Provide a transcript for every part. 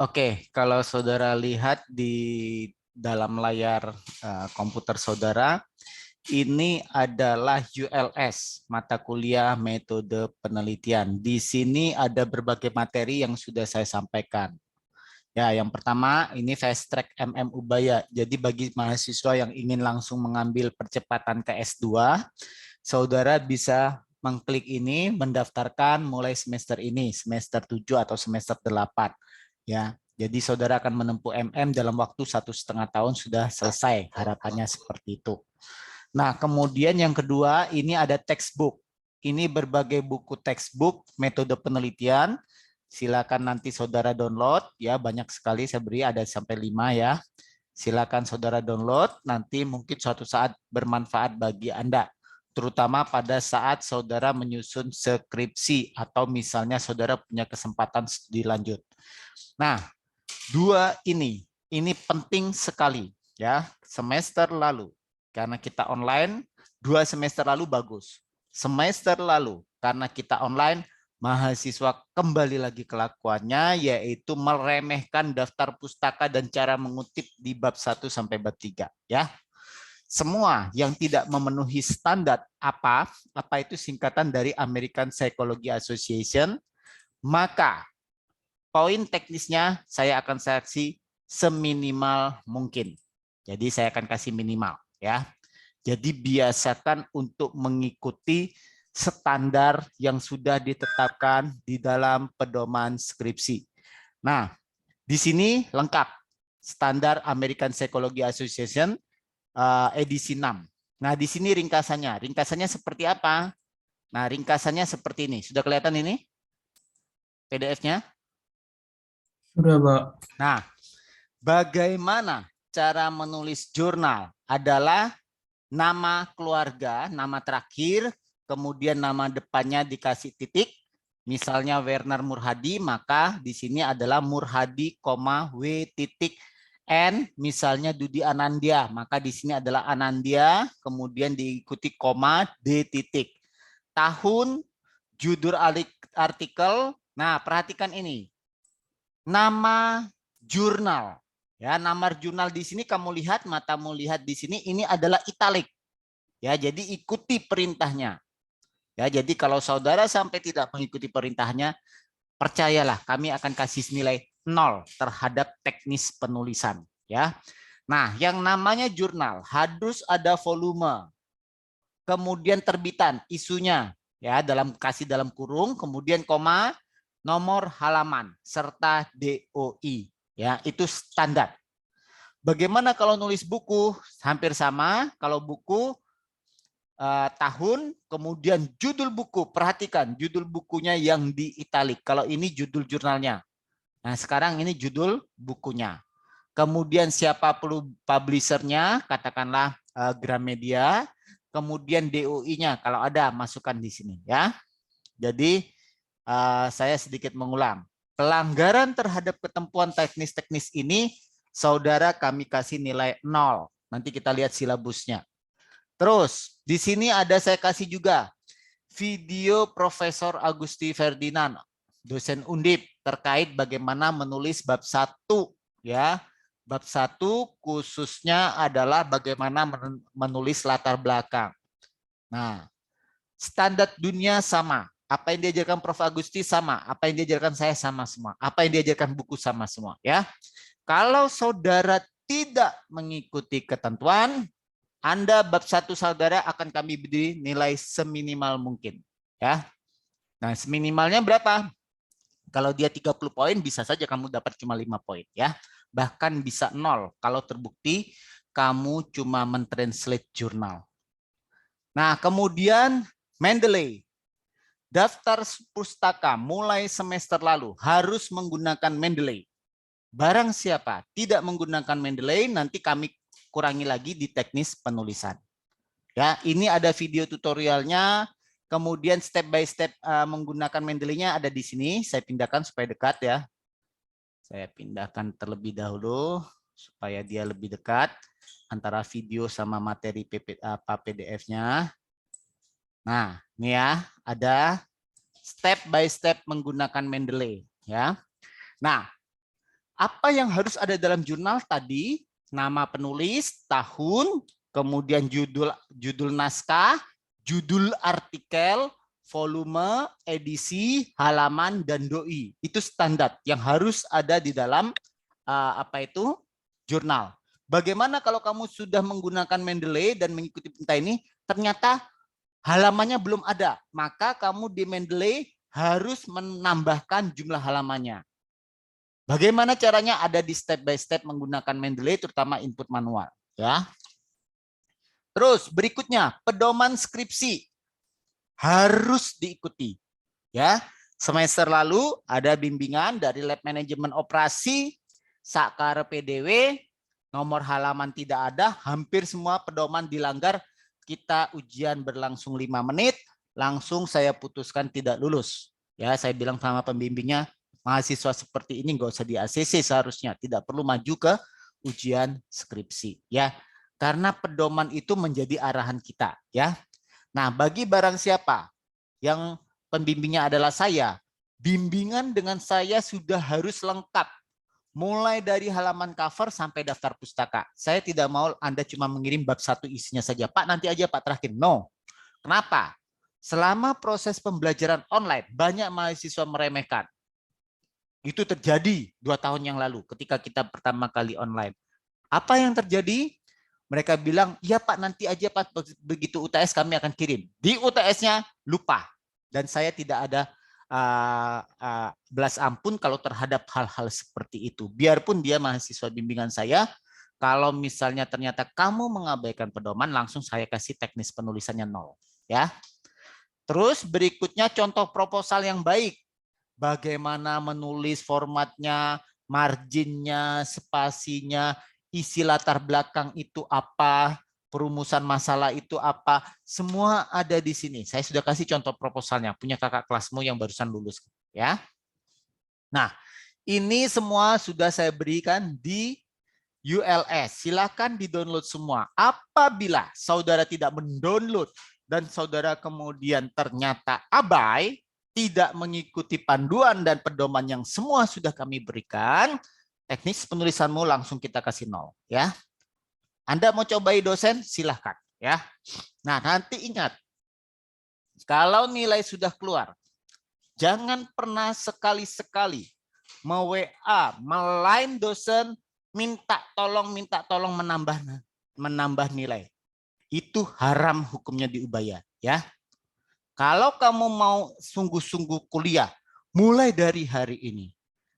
Oke, kalau saudara lihat di dalam layar komputer saudara, ini adalah ULS, mata kuliah metode penelitian. Di sini ada berbagai materi yang sudah saya sampaikan. Ya, yang pertama ini Fast Track MM Ubaya. Jadi bagi mahasiswa yang ingin langsung mengambil percepatan ke S2, saudara bisa mengklik ini, mendaftarkan mulai semester ini, semester 7 atau semester 8. Ya, jadi saudara akan menempuh MM dalam waktu 1,5 tahun sudah selesai, harapannya seperti itu. Nah, kemudian yang kedua, ini ada textbook. Ini berbagai buku textbook, metode penelitian. Silakan nanti saudara download, ya banyak sekali saya beri, ada sampai 5 ya. Silakan saudara download, nanti mungkin suatu saat bermanfaat bagi Anda. Terutama pada saat saudara menyusun skripsi atau misalnya saudara punya kesempatan studi lanjut. Nah, dua ini penting sekali ya. Semester lalu karena kita online, 2 semester lalu bagus. Semester lalu karena kita online, mahasiswa kembali lagi kelakuannya yaitu meremehkan daftar pustaka dan cara mengutip di bab 1 sampai bab 3 ya. Semua yang tidak memenuhi standar apa itu singkatan dari American Psychology Association, maka poin teknisnya saya akan seleksi seminimal mungkin. Jadi saya akan kasih minimal ya. Jadi biasakan untuk mengikuti standar yang sudah ditetapkan di dalam pedoman skripsi. Nah, di sini lengkap standar American Psychology Association edisi 6. Nah, di sini ringkasannya. Ringkasannya seperti apa? Nah, ringkasannya seperti ini. Sudah kelihatan ini PDF-nya? Sudah, Pak. Nah, bagaimana cara menulis jurnal adalah nama keluarga, nama terakhir, kemudian nama depannya dikasih titik. Misalnya Werner Murhadi, maka di sini adalah Murhadi, W titik N, misalnya Dudi Anandia, maka di sini adalah Anandia, kemudian diikuti koma D titik. Tahun, judul artikel. Nah, perhatikan ini. Nama jurnal. Ya, nama jurnal di sini kamu lihat, matamu lihat di sini ini adalah italik. Ya, jadi ikuti perintahnya. Ya, jadi kalau saudara sampai tidak mengikuti perintahnya, percayalah kami akan kasih nilai 0 terhadap teknis penulisan, ya. Nah, yang namanya jurnal harus ada volume. Kemudian terbitan, isunya ya dalam kurung, kemudian koma, nomor halaman serta DOI. Ya, itu standar. Bagaimana kalau nulis buku? Hampir sama. Kalau buku tahun, kemudian judul buku. Perhatikan judul bukunya yang di italik. Kalau ini judul jurnalnya. Nah, sekarang ini judul bukunya. Kemudian siapa publishernya, katakanlah Gramedia. Kemudian DOI-nya, kalau ada masukkan di sini ya. Jadi saya sedikit mengulang. Pelanggaran terhadap ketentuan teknis-teknis ini, saudara kami kasih nilai 0. Nanti kita lihat silabusnya. Terus di sini ada saya kasih juga video Profesor Agusti Ferdinand, dosen Undip terkait bagaimana menulis bab 1 ya. Bab 1 khususnya adalah bagaimana menulis latar belakang. Nah, standar dunia sama. Apa yang diajarkan Prof Agusti sama, apa yang diajarkan saya sama semua, apa yang diajarkan buku sama semua ya. Kalau saudara tidak mengikuti ketentuan, Anda bab 1 saudara akan kami beri nilai seminimal mungkin. Ya. Nah, seminimalnya berapa? Kalau dia 30 poin, bisa saja kamu dapat cuma 5 poin. Ya. Bahkan bisa 0 kalau terbukti kamu cuma mentranslate jurnal. Nah, kemudian Mendeley. Daftar pustaka mulai semester lalu harus menggunakan Mendeley. Barang siapa tidak menggunakan Mendeley, nanti kami kurangi lagi di teknis penulisan. Ya, ini ada video tutorialnya. Kemudian step by step menggunakan Mendeley-nya ada di sini. Saya pindahkan supaya dekat ya. Saya pindahkan terlebih dahulu supaya dia lebih dekat antara video sama materi PDF-nya. Nah, ini ya, ada step by step menggunakan Mendeley ya. Nah, Apa yang harus ada dalam jurnal tadi? Nama penulis, tahun, kemudian judul naskah, judul artikel, volume, edisi, halaman, dan doi. Itu standar yang harus ada di dalam jurnal. Bagaimana kalau kamu sudah menggunakan Mendeley dan mengikuti perintah ini, ternyata halamannya belum ada, maka kamu di Mendeley harus menambahkan jumlah halamannya. Bagaimana caranya? Ada di step by step menggunakan Mendeley, terutama input manual. Ya. Terus berikutnya, pedoman skripsi harus diikuti. Ya, semester lalu ada bimbingan dari Lab Manajemen Operasi, Sakar PDW, nomor halaman tidak ada, hampir semua pedoman dilanggar. Kita ujian berlangsung 5 menit, langsung saya putuskan tidak lulus. Ya, saya bilang sama pembimbingnya, mahasiswa seperti ini nggak usah di ACC seharusnya, tidak perlu maju ke ujian skripsi. Ya, karena pedoman itu menjadi arahan kita. Ya, nah bagi barang siapa yang pembimbingnya adalah saya, bimbingan dengan saya sudah harus lengkap. Mulai dari halaman cover sampai daftar pustaka. Saya tidak mau Anda cuma mengirim bab 1 isinya saja. Pak, nanti aja Pak terakhir. No. Kenapa? Selama proses pembelajaran online, banyak mahasiswa meremehkan. Itu terjadi 2 tahun yang lalu ketika kita pertama kali online. Apa yang terjadi? Mereka bilang, iya Pak, nanti aja Pak, begitu UTS kami akan kirim. Di UTS-nya lupa. Dan saya tidak ada belas ampun kalau terhadap hal-hal seperti itu. Biarpun dia mahasiswa bimbingan saya, kalau misalnya ternyata kamu mengabaikan pedoman, langsung saya kasih teknis penulisannya 0. Ya. Terus berikutnya contoh proposal yang baik. Bagaimana menulis formatnya, marginnya, spasinya, isi latar belakang itu apa, perumusan masalah itu apa, semua ada di sini. Saya sudah kasih contoh proposalnya, punya kakak kelasmu yang barusan lulus. Ya. Nah, ini semua sudah saya berikan di ULS. Silakan di-download semua. Apabila saudara tidak mendownload dan saudara kemudian ternyata abai, tidak mengikuti panduan dan pedoman yang semua sudah kami berikan, teknis penulisanmu langsung kita kasih 0. Ya. Anda mau cobai dosen, silahkan. Ya. Nah, nanti ingat, kalau nilai sudah keluar, jangan pernah sekali-sekali me-WA, meline dosen, minta tolong menambah nilai. Itu haram hukumnya di Ubaya. Ya. Kalau kamu mau sungguh-sungguh kuliah, mulai dari hari ini.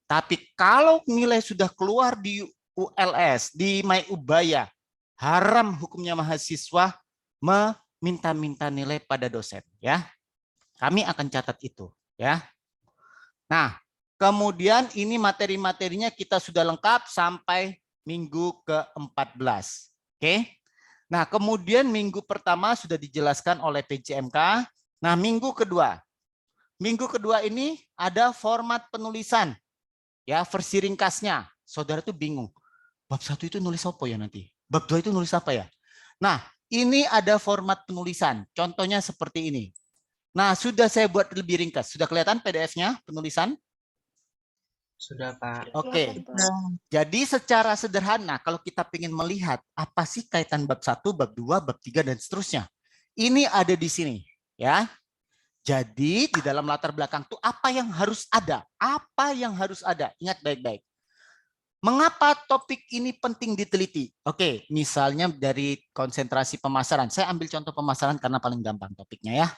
Tapi kalau nilai sudah keluar di ULS, di My Ubaya, haram hukumnya mahasiswa meminta-minta nilai pada dosen. Ya, kami akan catat itu. Ya. Nah, kemudian ini materi-materinya kita sudah lengkap sampai minggu ke-14. Oke. Nah, kemudian minggu pertama sudah dijelaskan oleh PJMK. Nah, minggu kedua. Minggu kedua ini ada format penulisan. Ya, versi ringkasnya. Saudara tuh bingung. Bab 1 itu nulis apa ya nanti? Bab 2 itu nulis apa ya? Nah, ini ada format penulisan. Contohnya seperti ini. Nah, sudah saya buat lebih ringkas. Sudah kelihatan PDF-nya penulisan? Sudah, Pak. Oke. Jadi secara sederhana kalau kita ingin melihat apa sih kaitan bab 1, bab 2, bab 3 dan seterusnya. Ini ada di sini, ya. Jadi di dalam latar belakang itu apa yang harus ada? Apa yang harus ada? Ingat baik-baik. Mengapa topik ini penting diteliti? Oke, misalnya dari konsentrasi pemasaran. Saya ambil contoh pemasaran karena paling gampang topiknya ya.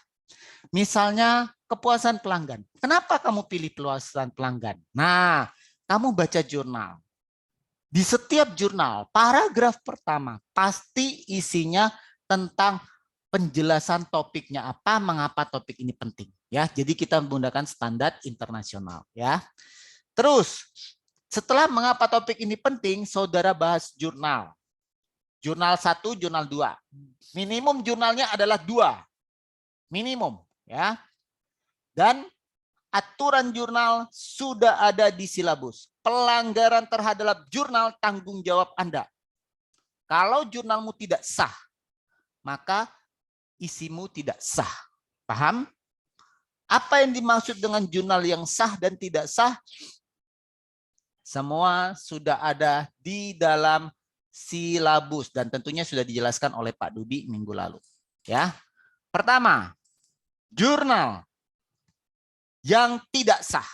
Misalnya kepuasan pelanggan. Kenapa kamu pilih kepuasan pelanggan? Nah, kamu baca jurnal. Di setiap jurnal, paragraf pertama pasti isinya tentang penjelasan topiknya apa, mengapa topik ini penting. Ya, jadi kita menggunakan standar internasional. Ya. Terus, setelah mengapa topik ini penting, saudara bahas jurnal. Jurnal 1, jurnal 2. Minimum jurnalnya adalah 2. Minimum. Ya. Dan aturan jurnal sudah ada di silabus. Pelanggaran terhadap jurnal tanggung jawab Anda. Kalau jurnalmu tidak sah, maka isimu tidak sah. Paham? Apa yang dimaksud dengan jurnal yang sah dan tidak sah? Semua sudah ada di dalam silabus dan tentunya sudah dijelaskan oleh Pak Dudi minggu lalu. Ya, pertama, jurnal yang tidak sah,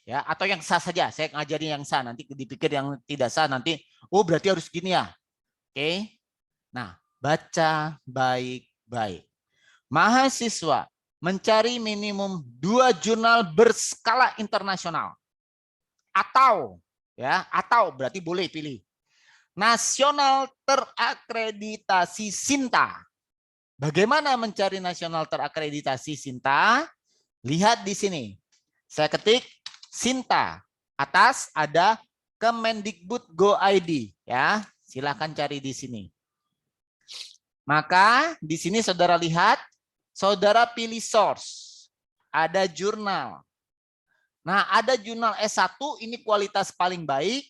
ya, atau yang sah saja. Saya ngajarin yang sah, nanti dipikir yang tidak sah nanti, oh berarti harus gini ya. Oke, nah baca baik-baik. Mahasiswa mencari minimum 2 jurnal berskala internasional. Atau berarti boleh pilih nasional terakreditasi SINTA. Bagaimana mencari nasional terakreditasi SINTA? Lihat di sini. Saya ketik SINTA. Atas ada Kemendikbud Go ID, ya. Silakan cari di sini. Maka di sini saudara lihat, saudara pilih source. Ada jurnal. Nah, ada jurnal S1 ini kualitas paling baik,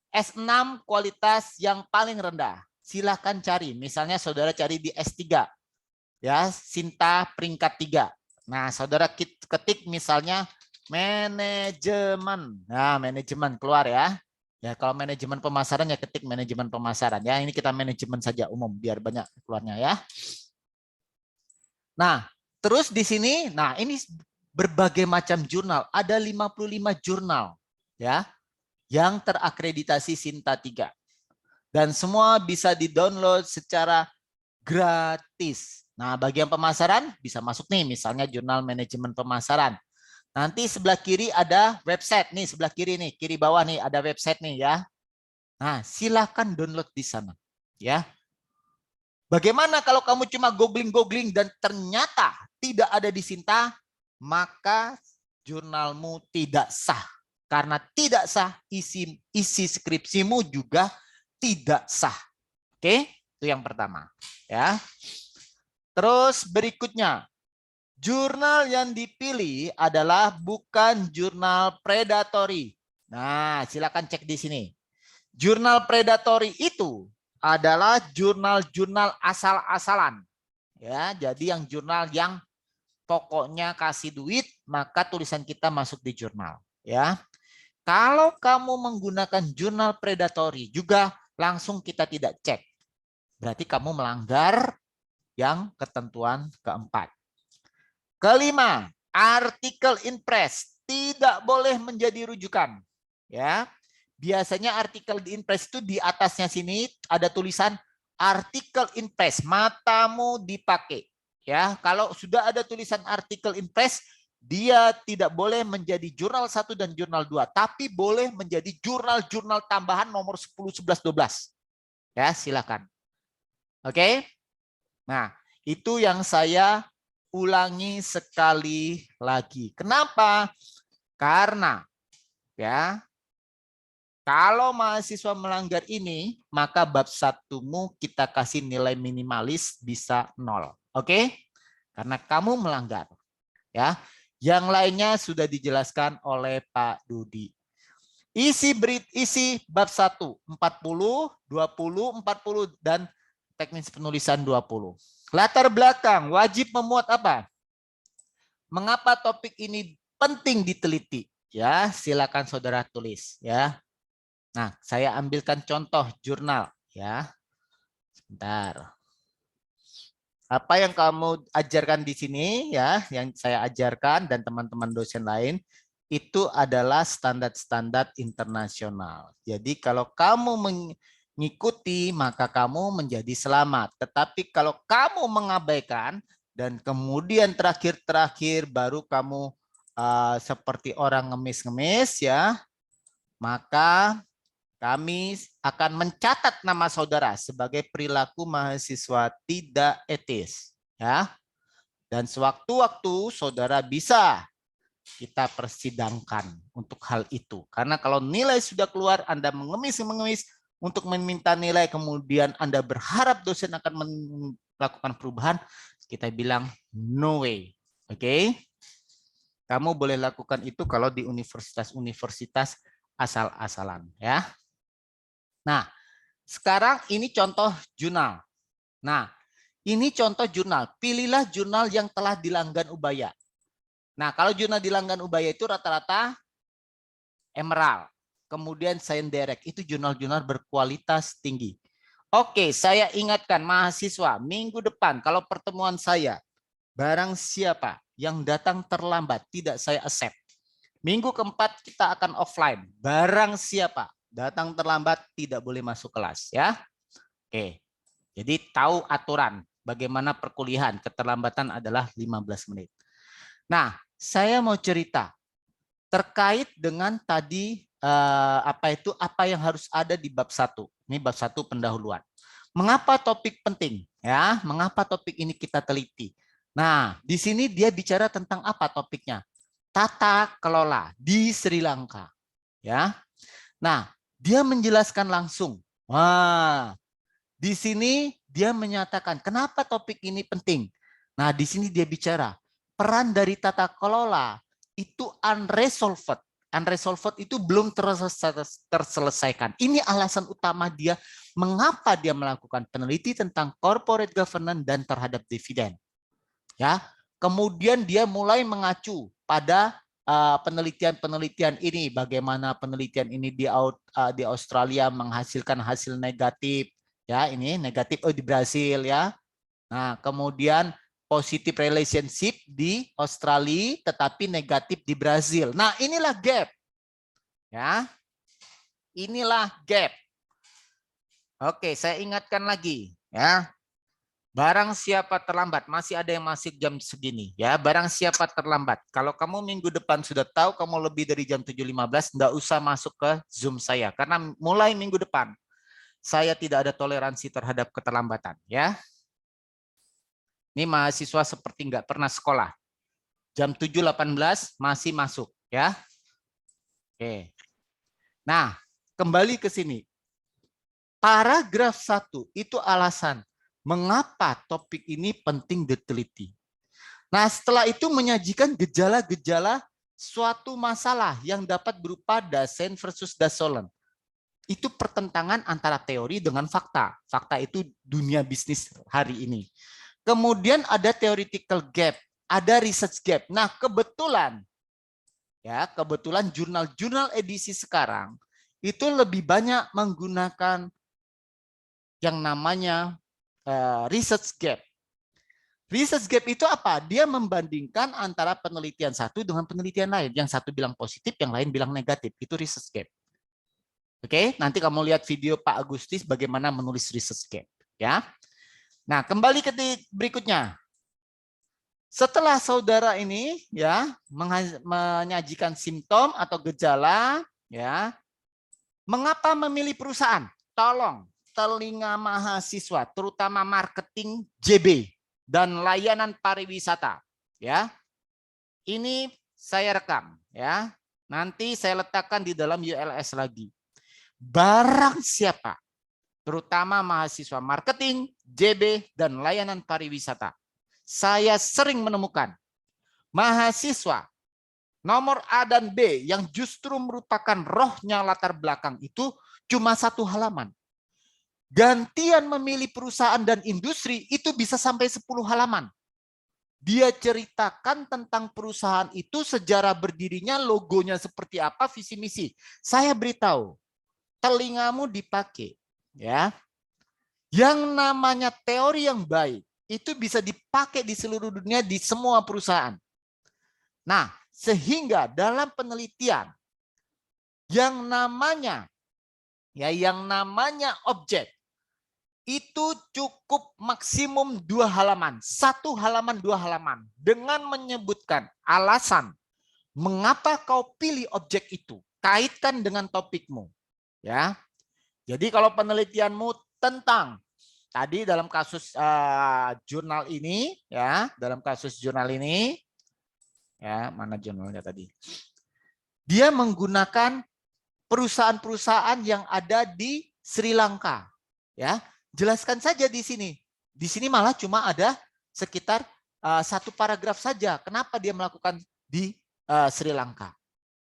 S6 kualitas yang paling rendah. Silakan cari. Misalnya saudara cari di S3. Ya, SINTA peringkat 3. Nah, saudara ketik misalnya manajemen. Nah, manajemen keluar ya. Ya, kalau manajemen pemasaran ya ketik manajemen pemasaran ya. Ini kita manajemen saja umum biar banyak keluarnya ya. Nah, terus di sini, nah ini berbagai macam jurnal, ada 55 jurnal ya yang terakreditasi SINTA 3. Dan semua bisa di-download secara gratis. Nah, bagian pemasaran bisa masuk nih, misalnya jurnal manajemen pemasaran. Nanti sebelah kiri ada website nih, sebelah kiri nih, kiri bawah nih ada website nih ya. Nah, silakan download di sana ya. Bagaimana kalau kamu cuma googling dan ternyata tidak ada di SINTA, maka jurnalmu tidak sah. Karena tidak sah, isi skripsimu juga tidak sah. Oke, itu yang pertama. Ya. Terus berikutnya, jurnal yang dipilih adalah bukan jurnal predatory. Nah, silakan cek di sini. Jurnal predatory itu adalah jurnal-jurnal asal-asalan. Ya, jadi yang jurnal yang pokoknya kasih duit, maka tulisan kita masuk di jurnal. Ya, kalau kamu menggunakan jurnal predatory juga langsung kita tidak cek. Berarti kamu melanggar yang ketentuan keempat. Kelima, artikel in press tidak boleh menjadi rujukan. Ya, biasanya artikel di Inpress itu di atasnya sini ada tulisan artikel Inpress, matamu dipakai. Ya, kalau sudah ada tulisan artikel Inpress, dia tidak boleh menjadi jurnal 1 dan jurnal 2, tapi boleh menjadi jurnal-jurnal tambahan nomor 10, 11, 12. Ya, silakan. Oke. Nah, itu yang saya ulangi sekali lagi. Kenapa? Karena ya, kalau mahasiswa melanggar ini, maka bab 1-mu kita kasih nilai minimalis bisa 0. Oke? Karena kamu melanggar. Ya. Yang lainnya sudah dijelaskan oleh Pak Dudi. Isi bab 1, 40, 20, 40, dan teknis penulisan 20. Latar belakang, wajib memuat apa? Mengapa topik ini penting diteliti? Ya, silakan saudara tulis. Ya. Nah, saya ambilkan contoh jurnal ya. Sebentar. Apa yang kamu ajarkan di sini ya, yang saya ajarkan dan teman-teman dosen lain itu adalah standar-standar internasional. Jadi kalau kamu mengikuti maka kamu menjadi selamat. Tetapi kalau kamu mengabaikan dan kemudian terakhir baru kamu seperti orang ngemis-ngemis ya, maka kami akan mencatat nama saudara sebagai perilaku mahasiswa tidak etis. Ya. Dan sewaktu-waktu saudara bisa kita persidangkan untuk hal itu. Karena kalau nilai sudah keluar, Anda mengemis-mengemis untuk meminta nilai, kemudian Anda berharap dosen akan melakukan perubahan, kita bilang no way. Oke? Kamu boleh lakukan itu kalau di universitas-universitas asal-asalan. Ya. Nah, sekarang ini contoh jurnal. Nah, ini contoh jurnal. Pilihlah jurnal yang telah dilanggan Ubaya. Nah, kalau jurnal dilanggan Ubaya itu rata-rata emerald. kemudian Science Direct. Itu jurnal-jurnal berkualitas tinggi. Oke, saya ingatkan mahasiswa, minggu depan kalau pertemuan saya, barang siapa yang datang terlambat, tidak saya accept. Minggu keempat kita akan offline. Barang siapa datang terlambat, tidak boleh masuk kelas. Ya. Oke, jadi tahu aturan bagaimana perkuliahan. Keterlambatan adalah 15 menit. Nah, saya mau cerita terkait dengan tadi apa yang harus ada di bab 1. Ini bab 1 pendahuluan. Mengapa topik penting? Ya, mengapa topik ini kita teliti? Nah, di sini dia bicara tentang apa topiknya? Tata kelola di Sri Lanka. Ya. Nah, dia menjelaskan langsung. Wah, di sini dia menyatakan kenapa topik ini penting. Nah, di sini dia bicara peran dari tata kelola itu unresolved. Unresolved itu belum terselesaikan. Ini alasan utama dia mengapa dia melakukan peneliti tentang corporate governance dan terhadap dividen. Ya, kemudian dia mulai mengacu pada penelitian-penelitian ini, bagaimana penelitian ini di Australia menghasilkan hasil negatif, ya ini negatif di Brasil ya. Nah, kemudian positive relationship di Australia tetapi negatif di Brasil. Nah, inilah gap. Ya. Inilah gap. Oke, saya ingatkan lagi ya. Barang siapa terlambat, masih ada yang masih jam segini ya. Barang siapa terlambat, kalau kamu minggu depan sudah tahu kamu lebih dari jam 7.15, enggak usah masuk ke Zoom saya karena mulai minggu depan saya tidak ada toleransi terhadap keterlambatan ya. Ini mahasiswa seperti enggak pernah sekolah. Jam 7.18 masih masuk ya. Oke. Nah, kembali ke sini. Paragraf 1 itu alasan mengapa topik ini penting diteliti. Nah, setelah itu menyajikan gejala-gejala suatu masalah yang dapat berupa Dasein versus Dassault. Itu pertentangan antara teori dengan fakta. Fakta itu dunia bisnis hari ini. Kemudian ada theoretical gap, ada research gap. Nah, kebetulan jurnal-jurnal edisi sekarang itu lebih banyak menggunakan yang namanya research gap. Research gap itu apa? Dia membandingkan antara penelitian satu dengan penelitian lain. Yang satu bilang positif, yang lain bilang negatif. Itu research gap. Oke, nanti kamu lihat video Pak Agustis bagaimana menulis research gap. Ya. Nah, kembali ke berikutnya. Setelah saudara ini ya menyajikan simptom atau gejala, ya, mengapa memilih perusahaan? Tolong telinga mahasiswa, terutama marketing JB dan layanan pariwisata, ya. Ini saya rekam, ya. Nanti saya letakkan di dalam ULS lagi. Barang siapa, terutama mahasiswa marketing, JB dan layanan pariwisata, saya sering menemukan mahasiswa nomor A dan B yang justru merupakan rohnya latar belakang itu cuma 1 halaman. Gantian memilih perusahaan dan industri itu bisa sampai 10 halaman. Dia ceritakan tentang perusahaan itu, sejarah berdirinya, logonya seperti apa, visi misi. Saya beritahu, telingamu dipakai, ya. Yang namanya teori yang baik itu bisa dipakai di seluruh dunia di semua perusahaan. Nah, sehingga dalam penelitian yang namanya objek itu cukup maksimum 2 halaman, 1 halaman 2 halaman dengan menyebutkan alasan mengapa kau pilih objek itu, kaitkan dengan topikmu, ya. Jadi kalau penelitianmu tentang tadi dalam kasus jurnal ini, ya, dalam kasus jurnal ini, ya, mana jurnalnya tadi? Dia menggunakan perusahaan-perusahaan yang ada di Sri Lanka, ya. Jelaskan saja di sini. Di sini malah cuma ada sekitar 1 paragraf saja. Kenapa dia melakukan di Sri Lanka?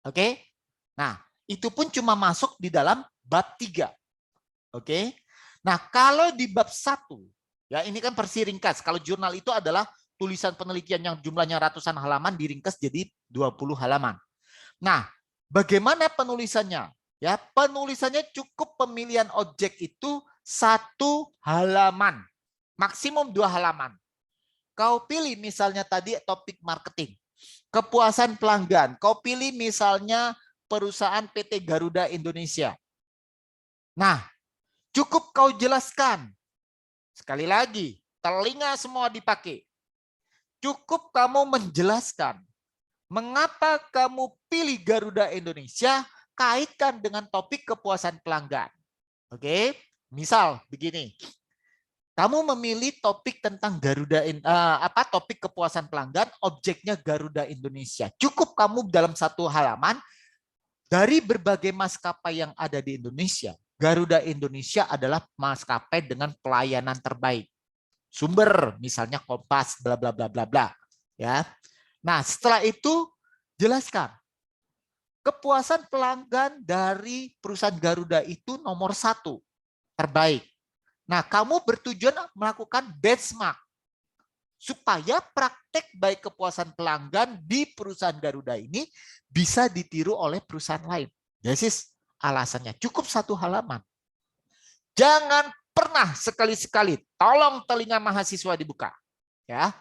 Oke? Nah, itu pun cuma masuk di dalam bab 3. Oke? Nah, kalau di bab 1, ya ini kan versi ringkas. Kalau jurnal itu adalah tulisan penelitian yang jumlahnya ratusan halaman diringkas jadi 20 halaman. Nah, bagaimana penulisannya? Ya, penulisannya cukup pemilihan objek itu 1 halaman, maksimum 2 halaman. Kau pilih misalnya tadi topik marketing, kepuasan pelanggan. Kau pilih misalnya perusahaan PT Garuda Indonesia. Nah, cukup kau jelaskan. Sekali lagi, telinga semua dipakai. Cukup kamu menjelaskan mengapa kamu pilih Garuda Indonesia, kaitkan dengan topik kepuasan pelanggan. Oke, misal begini. Kamu memilih topik tentang topik kepuasan pelanggan, objeknya Garuda Indonesia. Cukup kamu dalam 1 halaman dari berbagai maskapai yang ada di Indonesia. Garuda Indonesia adalah maskapai dengan pelayanan terbaik. Sumber misalnya Kompas, bla bla bla bla bla. Ya. Nah, setelah itu jelaskan kepuasan pelanggan dari perusahaan Garuda itu nomor 1 terbaik. Nah, kamu bertujuan melakukan benchmark supaya praktek baik kepuasan pelanggan di perusahaan Garuda ini bisa ditiru oleh perusahaan lain. This alasannya. Cukup 1 halaman. Jangan pernah sekali-sekali, tolong telinga mahasiswa dibuka. Ya.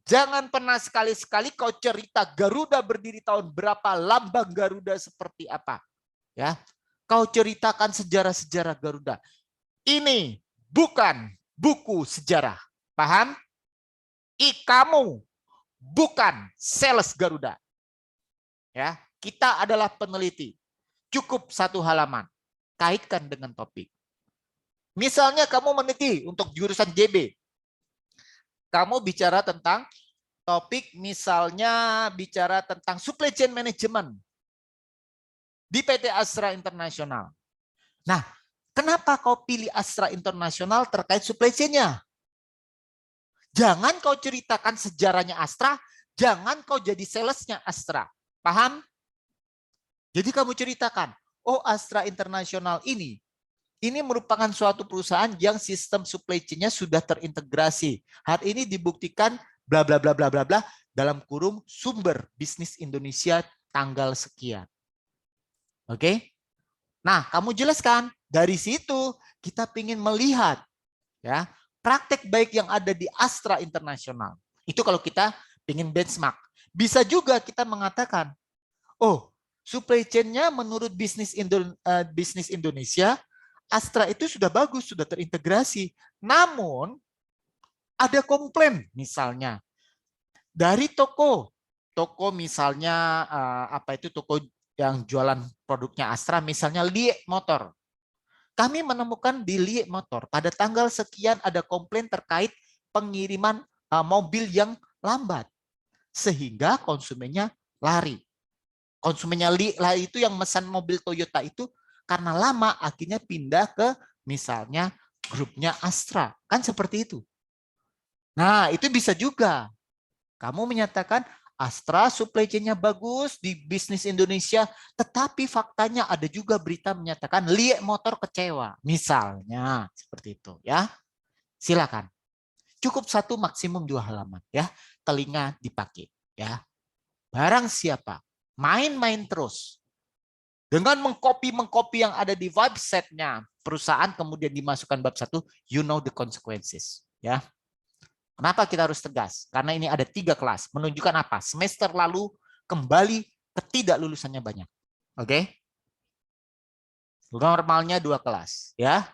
Jangan pernah sekali-sekali kau cerita Garuda berdiri tahun berapa, lambang Garuda seperti apa. Ya, kau ceritakan sejarah-sejarah Garuda. Ini bukan buku sejarah. Paham? Kamu bukan sales Garuda. Ya, kita adalah peneliti. Cukup 1 halaman. Kaitkan dengan topik. Misalnya kamu meneliti untuk jurusan JB. Kamu bicara tentang topik misalnya bicara tentang supply chain management di PT Astra International. Nah, kenapa kau pilih Astra International terkait supply chain-nya? Jangan kau ceritakan sejarahnya Astra, jangan kau jadi salesnya Astra. Paham? Jadi kamu ceritakan, oh Astra International ini merupakan suatu perusahaan yang sistem supply chain-nya sudah terintegrasi. Hal ini dibuktikan bla bla bla bla bla bla dalam kurung sumber bisnis Indonesia tanggal sekian. Oke? Nah, kamu jelaskan dari situ kita ingin melihat ya praktek baik yang ada di Astra International. Itu kalau kita ingin benchmark. Bisa juga kita mengatakan, oh supply chain-nya menurut bisnis Indonesia Astra itu sudah bagus, sudah terintegrasi. Namun ada komplain misalnya dari toko misalnya toko yang jualan produknya Astra misalnya Lie Motor. Kami menemukan di Lie Motor pada tanggal sekian ada komplain terkait pengiriman mobil yang lambat sehingga konsumennya lari. Konsumennya Lie itu yang mesan mobil Toyota itu karena lama akhirnya pindah ke misalnya grupnya Astra. Kan seperti itu. Nah, itu bisa juga. Kamu menyatakan Astra supply chain-nya bagus di bisnis Indonesia, tetapi faktanya ada juga berita menyatakan Lie Motor kecewa. Misalnya seperti itu ya. Silakan. Cukup 1 maksimum 2 halaman ya. Telinga dipakai ya. Barang siapa main-main terus dengan mengcopy yang ada di website-nya perusahaan kemudian dimasukkan bab 1, you know the consequences. Ya. Kenapa kita harus tegas? Karena ini ada 3 kelas. Menunjukkan apa? Semester lalu kembali ketidaklulusannya banyak. Oke? Normalnya 2 kelas. Ya.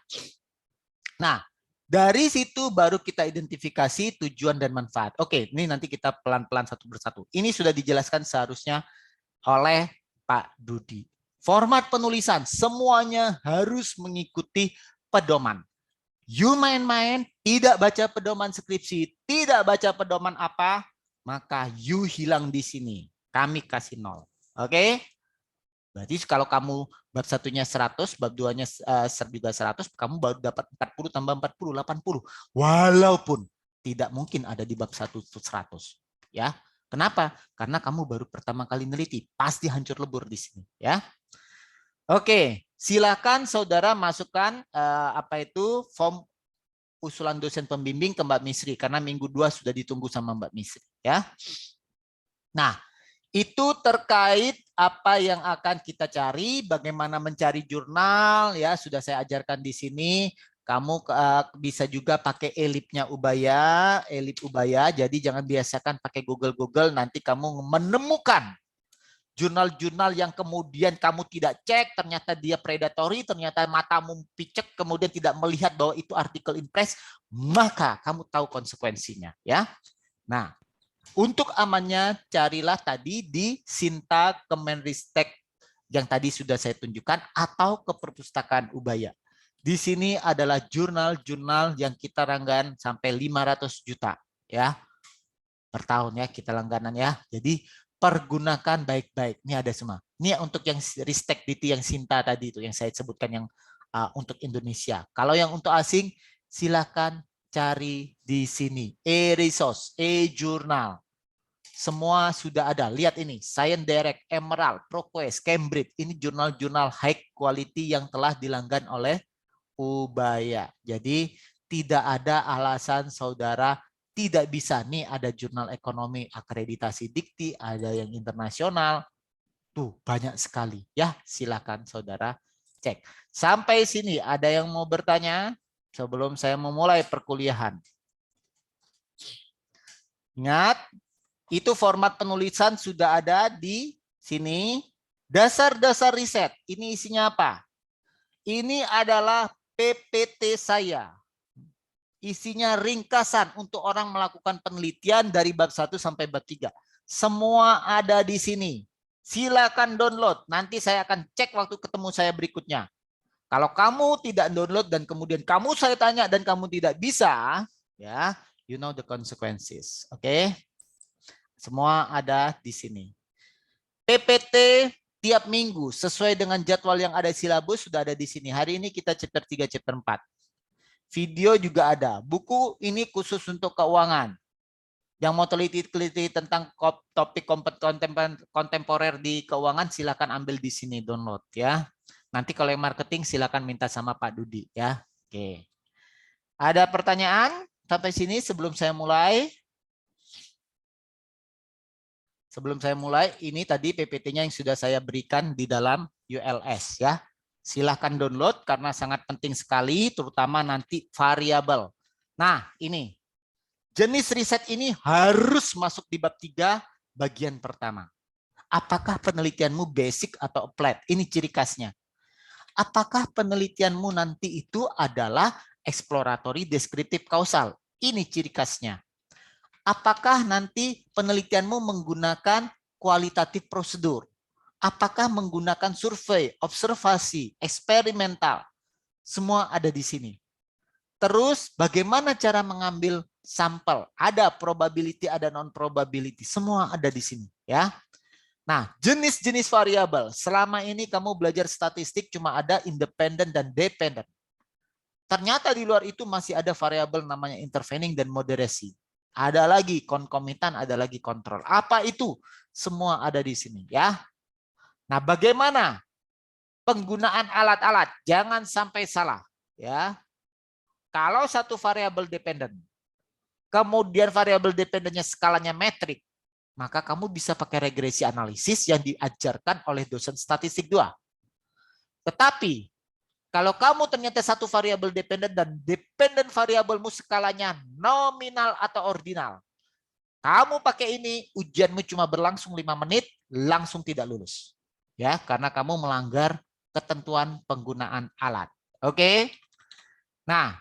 Nah, dari situ baru kita identifikasi tujuan dan manfaat. Oke, ini nanti kita pelan-pelan satu persatu. Ini sudah dijelaskan seharusnya oleh Pak Dudi. Format penulisan semuanya harus mengikuti pedoman. You main-main, tidak baca pedoman skripsi, tidak baca pedoman apa, maka you hilang di sini. Kami kasih 0. Oke? Berarti kalau kamu bab 1-nya 100, bab 2-nya juga 100, kamu baru dapat 40 tambah 40, 80. Walaupun tidak mungkin ada di bab 1 itu 100. Ya. Kenapa? Karena kamu baru pertama kali neliti, pasti hancur lebur di sini, ya. Oke, silakan saudara masukkan form usulan dosen pembimbing ke Mbak Misri karena minggu 2 sudah ditunggu sama Mbak Misri, ya. Nah, Itu terkait apa yang akan kita cari, bagaimana mencari jurnal, ya sudah saya ajarkan di sini. Kamu bisa juga pakai elipnya Ubaya, elip Ubaya. Jadi jangan biasakan pakai Google, nanti kamu menemukan jurnal-jurnal yang kemudian kamu tidak cek, ternyata dia predatory, ternyata matamu picek, kemudian tidak melihat bahwa itu artikel in press, maka kamu tahu konsekuensinya, ya. Nah, untuk amannya carilah tadi di Sinta Kemenristek yang tadi sudah saya tunjukkan atau ke perpustakaan Ubaya. Di sini adalah jurnal-jurnal yang kita langgan sampai 500 juta, ya, per tahun, ya, kita langganan, ya. Jadi pergunakan baik-baik. Ini ada semua. Ini untuk yang Ristek DT yang Sinta tadi itu yang saya sebutkan yang untuk Indonesia. Kalau yang untuk asing silakan cari di sini. E-resource, e-jurnal. Semua sudah ada. Lihat ini, Science Direct, Emerald, ProQuest, Cambridge. Ini jurnal-jurnal high quality yang telah dilanggan oleh Ubaya. Jadi tidak ada alasan saudara tidak bisa. Nih ada jurnal ekonomi akreditasi Dikti, ada yang internasional. Tuh banyak sekali, ya. Silakan saudara cek. Sampai sini ada yang mau bertanya sebelum saya memulai perkuliahan? Ingat, itu format penulisan sudah ada di sini. Dasar-dasar riset, ini isinya apa? Ini adalah PPT saya. Isinya ringkasan untuk orang melakukan penelitian dari bab 1 sampai bab 3. Semua ada di sini. Silakan download. Nanti saya akan cek waktu ketemu saya berikutnya. Kalau kamu tidak download dan kemudian kamu saya tanya dan kamu tidak bisa, ya, you know the consequences. Oke? Semua ada di sini. PPT tiap minggu sesuai dengan jadwal yang ada silabus sudah ada di sini. Hari ini kita chapter 3, chapter 4. Video juga ada. Buku ini khusus untuk keuangan. Yang mau teliti tentang topik kontemporer di keuangan silakan ambil di sini download, ya. Nanti kalau yang marketing silakan minta sama Pak Dudi, ya. Oke. Ada pertanyaan sampai sini sebelum saya mulai? Sebelum saya mulai, ini tadi PPT-nya yang sudah saya berikan di dalam ULS, ya. Silahkan download karena sangat penting sekali, terutama nanti variabel. Nah, ini. Jenis riset ini harus masuk di bab 3 bagian pertama. Apakah penelitianmu basic atau applied? Ini ciri khasnya. Apakah penelitianmu nanti itu adalah exploratory, descriptive, causal? Ini ciri khasnya. Apakah nanti penelitianmu menggunakan kualitatif prosedur? Apakah menggunakan survei, observasi, eksperimental? Semua ada di sini. Terus bagaimana cara mengambil sampel? Ada probability, ada non-probability. Semua ada di sini, ya. Nah, jenis-jenis variabel. Selama ini kamu belajar statistik cuma ada independen dan dependent. Ternyata di luar itu masih ada variabel namanya intervening dan moderasi. Ada lagi konkomitan, ada lagi kontrol. Apa itu? Semua ada di sini, ya. Nah, bagaimana penggunaan alat-alat? Jangan sampai salah, ya. Kalau satu variabel dependen, kemudian variabel dependennya skalanya metrik, maka kamu bisa pakai regresi analisis yang diajarkan oleh dosen statistik 2. Tetapi kalau kamu ternyata satu variabel dependen dan dependen variabelmu skalanya nominal atau ordinal, kamu pakai ini, ujianmu cuma berlangsung 5 menit, langsung tidak lulus. Ya, karena kamu melanggar ketentuan penggunaan alat. Oke? Nah,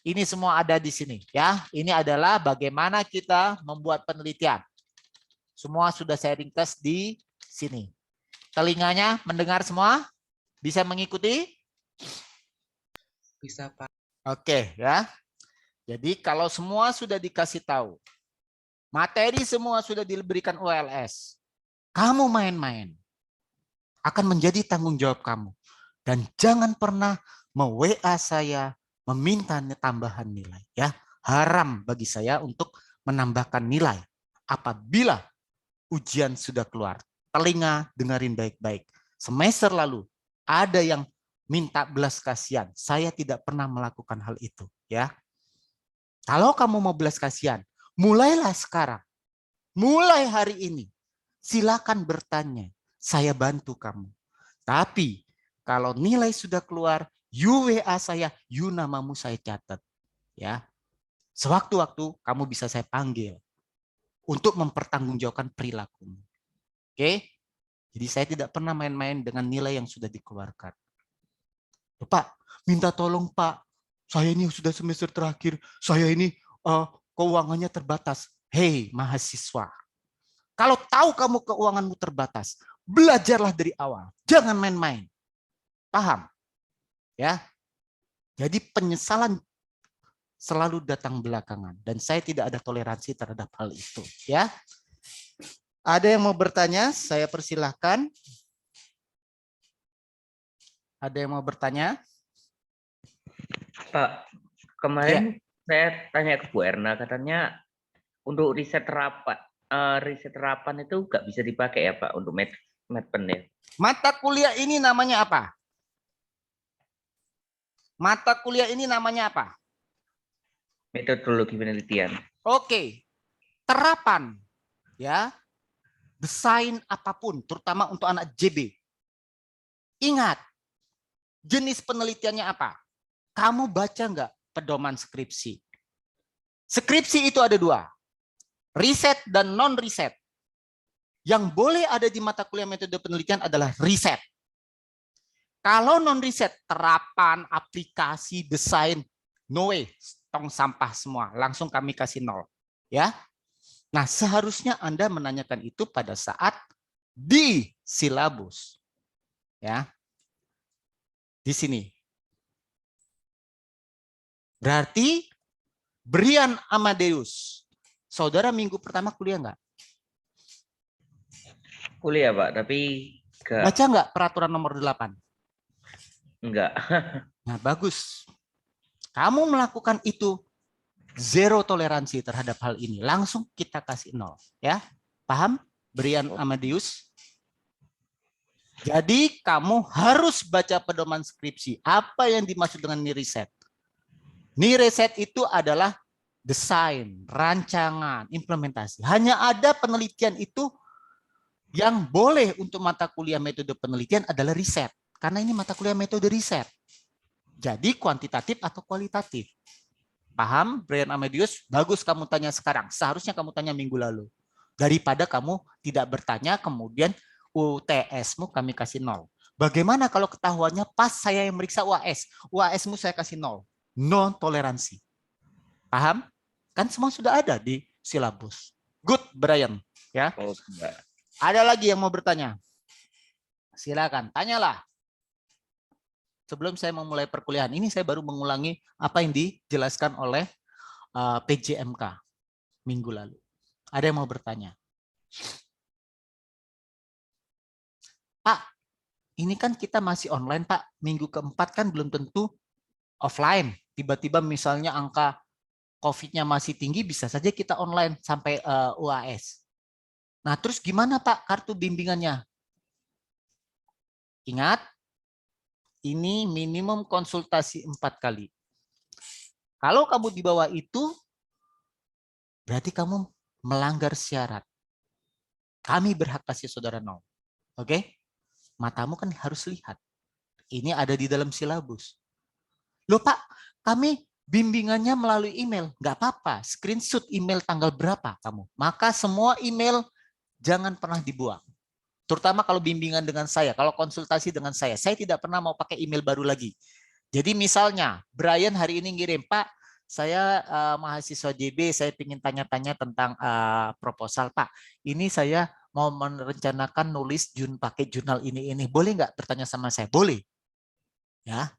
ini semua ada di sini, ya. Ini adalah bagaimana kita membuat penelitian. Semua sudah saya ringkas di sini. Telinganya mendengar semua? Bisa mengikuti? Bisa, Pak. Oke, ya. Jadi kalau semua sudah dikasih tahu, materi semua sudah diberikan ULS, kamu main-main akan menjadi tanggung jawab kamu. Dan jangan pernah me-WA saya meminta tambahan nilai, ya. Haram bagi saya untuk menambahkan nilai apabila ujian sudah keluar. Telinga dengerin baik-baik. Semester lalu ada yang minta belas kasihan. Saya tidak pernah melakukan hal itu, ya. Kalau kamu mau belas kasihan, mulailah sekarang. Mulai hari ini. silakan bertanya. Saya bantu kamu. Tapi kalau nilai sudah keluar, you WA saya, you namamu saya catat. Ya, sewaktu-waktu kamu bisa saya panggil untuk mempertanggungjawabkan perilakumu. Oke? Jadi saya tidak pernah main-main dengan nilai yang sudah dikeluarkan. Pak, minta tolong Pak, saya ini sudah semester terakhir, saya ini keuangannya terbatas. Hei mahasiswa, kalau tahu kamu keuanganmu terbatas, belajarlah dari awal. Jangan main-main. Paham? Ya. Jadi penyesalan selalu datang belakangan dan saya tidak ada toleransi terhadap hal itu, ya. Ada yang mau bertanya? Saya persilahkan. Ada yang mau bertanya? Pak, kemarin saya tanya ke Bu Erna, katanya untuk riset terapan itu nggak bisa dipakai ya Pak untuk medpen ya. Mata kuliah ini namanya apa? Mata kuliah ini namanya apa? Metodologi penelitian. Oke. Terapan, ya. Desain apapun, terutama untuk anak JB. Ingat, jenis penelitiannya apa? Kamu baca nggak pedoman skripsi? Skripsi itu ada dua, riset dan non-riset. Yang boleh ada di mata kuliah metode penelitian adalah riset. Kalau non-riset, terapan, aplikasi, desain, no way, tong sampah semua. Langsung kami kasih 0. Ya. Nah, seharusnya Anda menanyakan itu pada saat di silabus. Ya. Di sini. Berarti Brian Amadeus, saudara minggu pertama kuliah nggak? Kuliah Pak, tapi enggak. Baca nggak peraturan nomor 8? Enggak. Nah, bagus. Kamu melakukan itu, zero toleransi terhadap hal ini. Langsung kita kasih 0. Ya, paham, Brian Amadeus? Jadi kamu harus baca pedoman skripsi. Apa yang dimaksud dengan riset? Riset itu adalah desain, rancangan, implementasi. Hanya ada penelitian itu yang boleh untuk mata kuliah metode penelitian adalah riset. Karena ini mata kuliah metode riset. Jadi kuantitatif atau kualitatif. Paham, Brian Amadeus? Bagus kamu tanya sekarang. Seharusnya kamu tanya minggu lalu. Daripada kamu tidak bertanya, kemudian UTS-mu kami kasih 0. Bagaimana kalau ketahuannya pas saya yang meriksa UAS? UAS-mu saya kasih 0. Non toleransi. Paham? Kan semua sudah ada di silabus. Good, Brian. Ya. Oh, enggak. Ada lagi yang mau bertanya? Silakan, tanyalah. Sebelum saya memulai perkuliahan ini, saya baru mengulangi apa yang dijelaskan oleh PJMK minggu lalu. Ada yang mau bertanya? Pak, ini kan kita masih online, Pak. Minggu keempat kan belum tentu offline. Tiba-tiba misalnya angka COVID-nya masih tinggi, bisa saja kita online sampai UAS. Nah, terus gimana Pak kartu bimbingannya? Ingat, ini minimum konsultasi 4 kali. Kalau kamu di bawah itu, berarti kamu melanggar syarat. Kami berhak kasih saudara 0. Oke? Matamu kan harus lihat. Ini ada di dalam silabus. Loh Pak, kami bimbingannya melalui email. Nggak apa-apa, screenshot email tanggal berapa kamu. Maka semua email jangan pernah dibuang. Terutama kalau bimbingan dengan saya, kalau konsultasi dengan saya tidak pernah mau pakai email baru lagi. Jadi misalnya, Brian hari ini ngirim, Pak, saya mahasiswa JB, saya ingin tanya-tanya tentang proposal, Pak. Ini saya mau merencanakan nulis pakai jurnal ini. Boleh nggak bertanya sama saya? Boleh. Ya.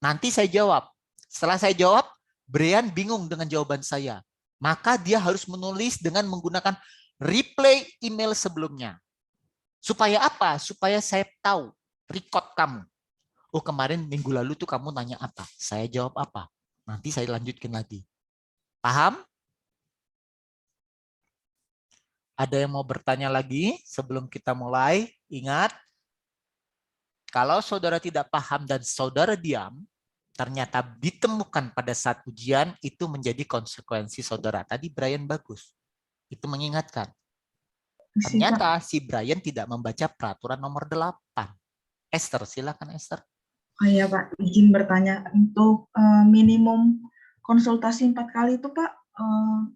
Nanti saya jawab. Setelah saya jawab, Brian bingung dengan jawaban saya. Maka dia harus menulis dengan menggunakan replay email sebelumnya. Supaya apa? Supaya saya tahu record kamu. Oh kemarin minggu lalu tuh kamu nanya apa? Saya jawab apa? Nanti saya lanjutkan lagi. Paham? Ada yang mau bertanya lagi sebelum kita mulai? Ingat, kalau saudara tidak paham dan saudara diam, ternyata ditemukan pada saat ujian, itu menjadi konsekuensi saudara. Tadi Brian bagus. Itu mengingatkan. Masih, Pak. Ternyata si Brian tidak membaca peraturan nomor 8. Esther, silakan Esther. Oh iya Pak, izin bertanya untuk minimum konsultasi 4 kali itu Pak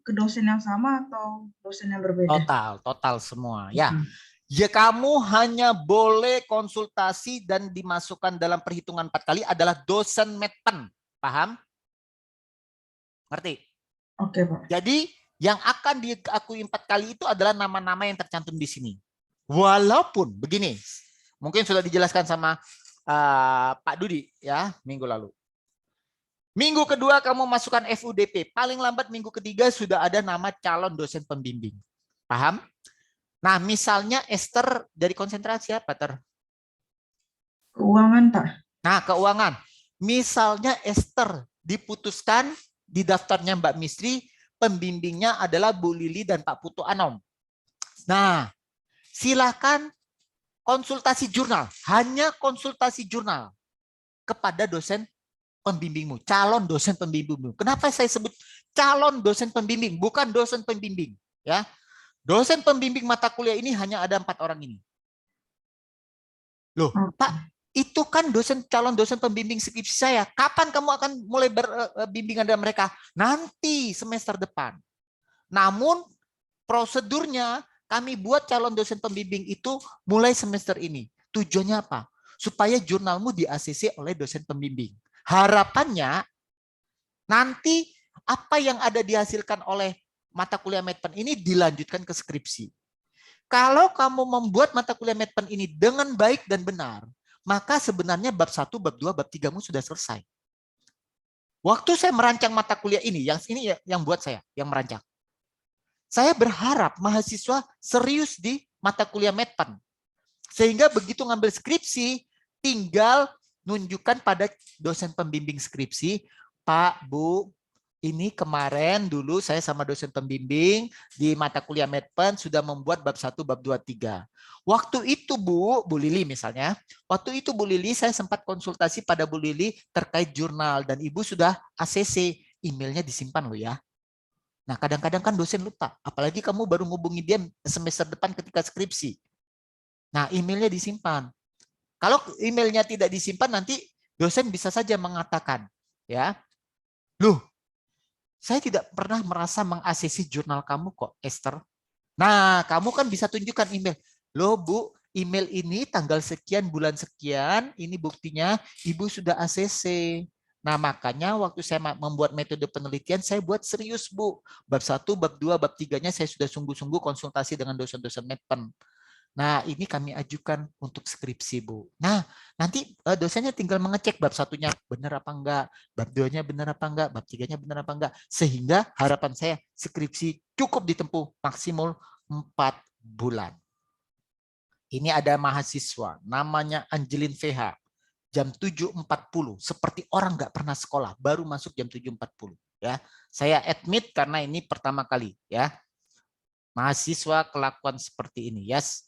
ke dosen yang sama atau dosen yang berbeda? Total semua. Ya, kamu hanya boleh konsultasi dan dimasukkan dalam perhitungan 4 kali adalah dosen medpen. Paham? Ngerti? Oke Pak. Jadi yang akan diakui 4 kali itu adalah nama-nama yang tercantum di sini. Walaupun begini, mungkin sudah dijelaskan sama Pak Dudi ya minggu lalu. Minggu kedua kamu masukkan FUDP, paling lambat minggu ketiga sudah ada nama calon dosen pembimbing. Paham? Nah, misalnya Esther dari konsentrasi apa, Ter? Keuangan Pak. Nah, keuangan. Misalnya Esther diputuskan di daftarnya Mbak Misri, pembimbingnya adalah Bu Lili dan Pak Putu Anom. Nah, silakan konsultasi jurnal, hanya konsultasi jurnal kepada dosen pembimbingmu, calon dosen pembimbingmu. Kenapa saya sebut calon dosen pembimbing, bukan dosen pembimbing, ya? Dosen pembimbing mata kuliah ini hanya ada 4 orang ini. Loh, Pak, itu kan calon dosen pembimbing skripsi saya. Kapan kamu akan mulai berbimbingan dengan mereka? Nanti semester depan. Namun prosedurnya kami buat calon dosen pembimbing itu mulai semester ini. Tujuannya apa? Supaya jurnalmu di-ACC oleh dosen pembimbing. Harapannya nanti apa yang ada dihasilkan oleh mata kuliah medpen ini dilanjutkan ke skripsi. Kalau kamu membuat mata kuliah medpen ini dengan baik dan benar, maka sebenarnya bab 1, bab 2, bab 3-mu sudah selesai. Waktu saya merancang mata kuliah ini yang buat saya, yang merancang. Saya berharap mahasiswa serius di mata kuliah medpen. Sehingga begitu ngambil skripsi, tinggal nunjukkan pada dosen pembimbing skripsi, Pak, Bu, ini kemarin dulu saya sama dosen pembimbing di mata kuliah medpen sudah membuat bab 1, bab 2, 3. Waktu itu Bu Lili misalnya, waktu itu Bu Lili saya sempat konsultasi pada Bu Lili terkait jurnal dan Ibu sudah ACC, emailnya disimpan loh ya. Nah kadang-kadang kan dosen lupa, apalagi kamu baru ngubungi dia semester depan ketika skripsi. Nah emailnya disimpan. Kalau emailnya tidak disimpan nanti dosen bisa saja mengatakan, ya, loh, saya tidak pernah merasa meng-ACC jurnal kamu kok, Esther. Nah, kamu kan bisa tunjukkan email. Loh, Bu, email ini tanggal sekian, bulan sekian, ini buktinya Ibu sudah ACC. Nah, makanya waktu saya membuat metode penelitian, saya buat serius, Bu. Bab 1, bab 2, bab 3-nya saya sudah sungguh-sungguh konsultasi dengan dosen-dosen medpen. Nah, ini kami ajukan untuk skripsi, Bu. Nah, nanti dosennya tinggal mengecek bab 1-nya benar apa enggak, bab 2-nya benar apa enggak, bab 3-nya benar apa enggak. Sehingga harapan saya skripsi cukup ditempuh maksimal 4 bulan. Ini ada mahasiswa, namanya Angelin VH, jam 7.40, seperti orang nggak pernah sekolah, baru masuk jam 7.40. Ya, saya admit karena ini pertama kali. Ya, mahasiswa kelakuan seperti ini. Yes.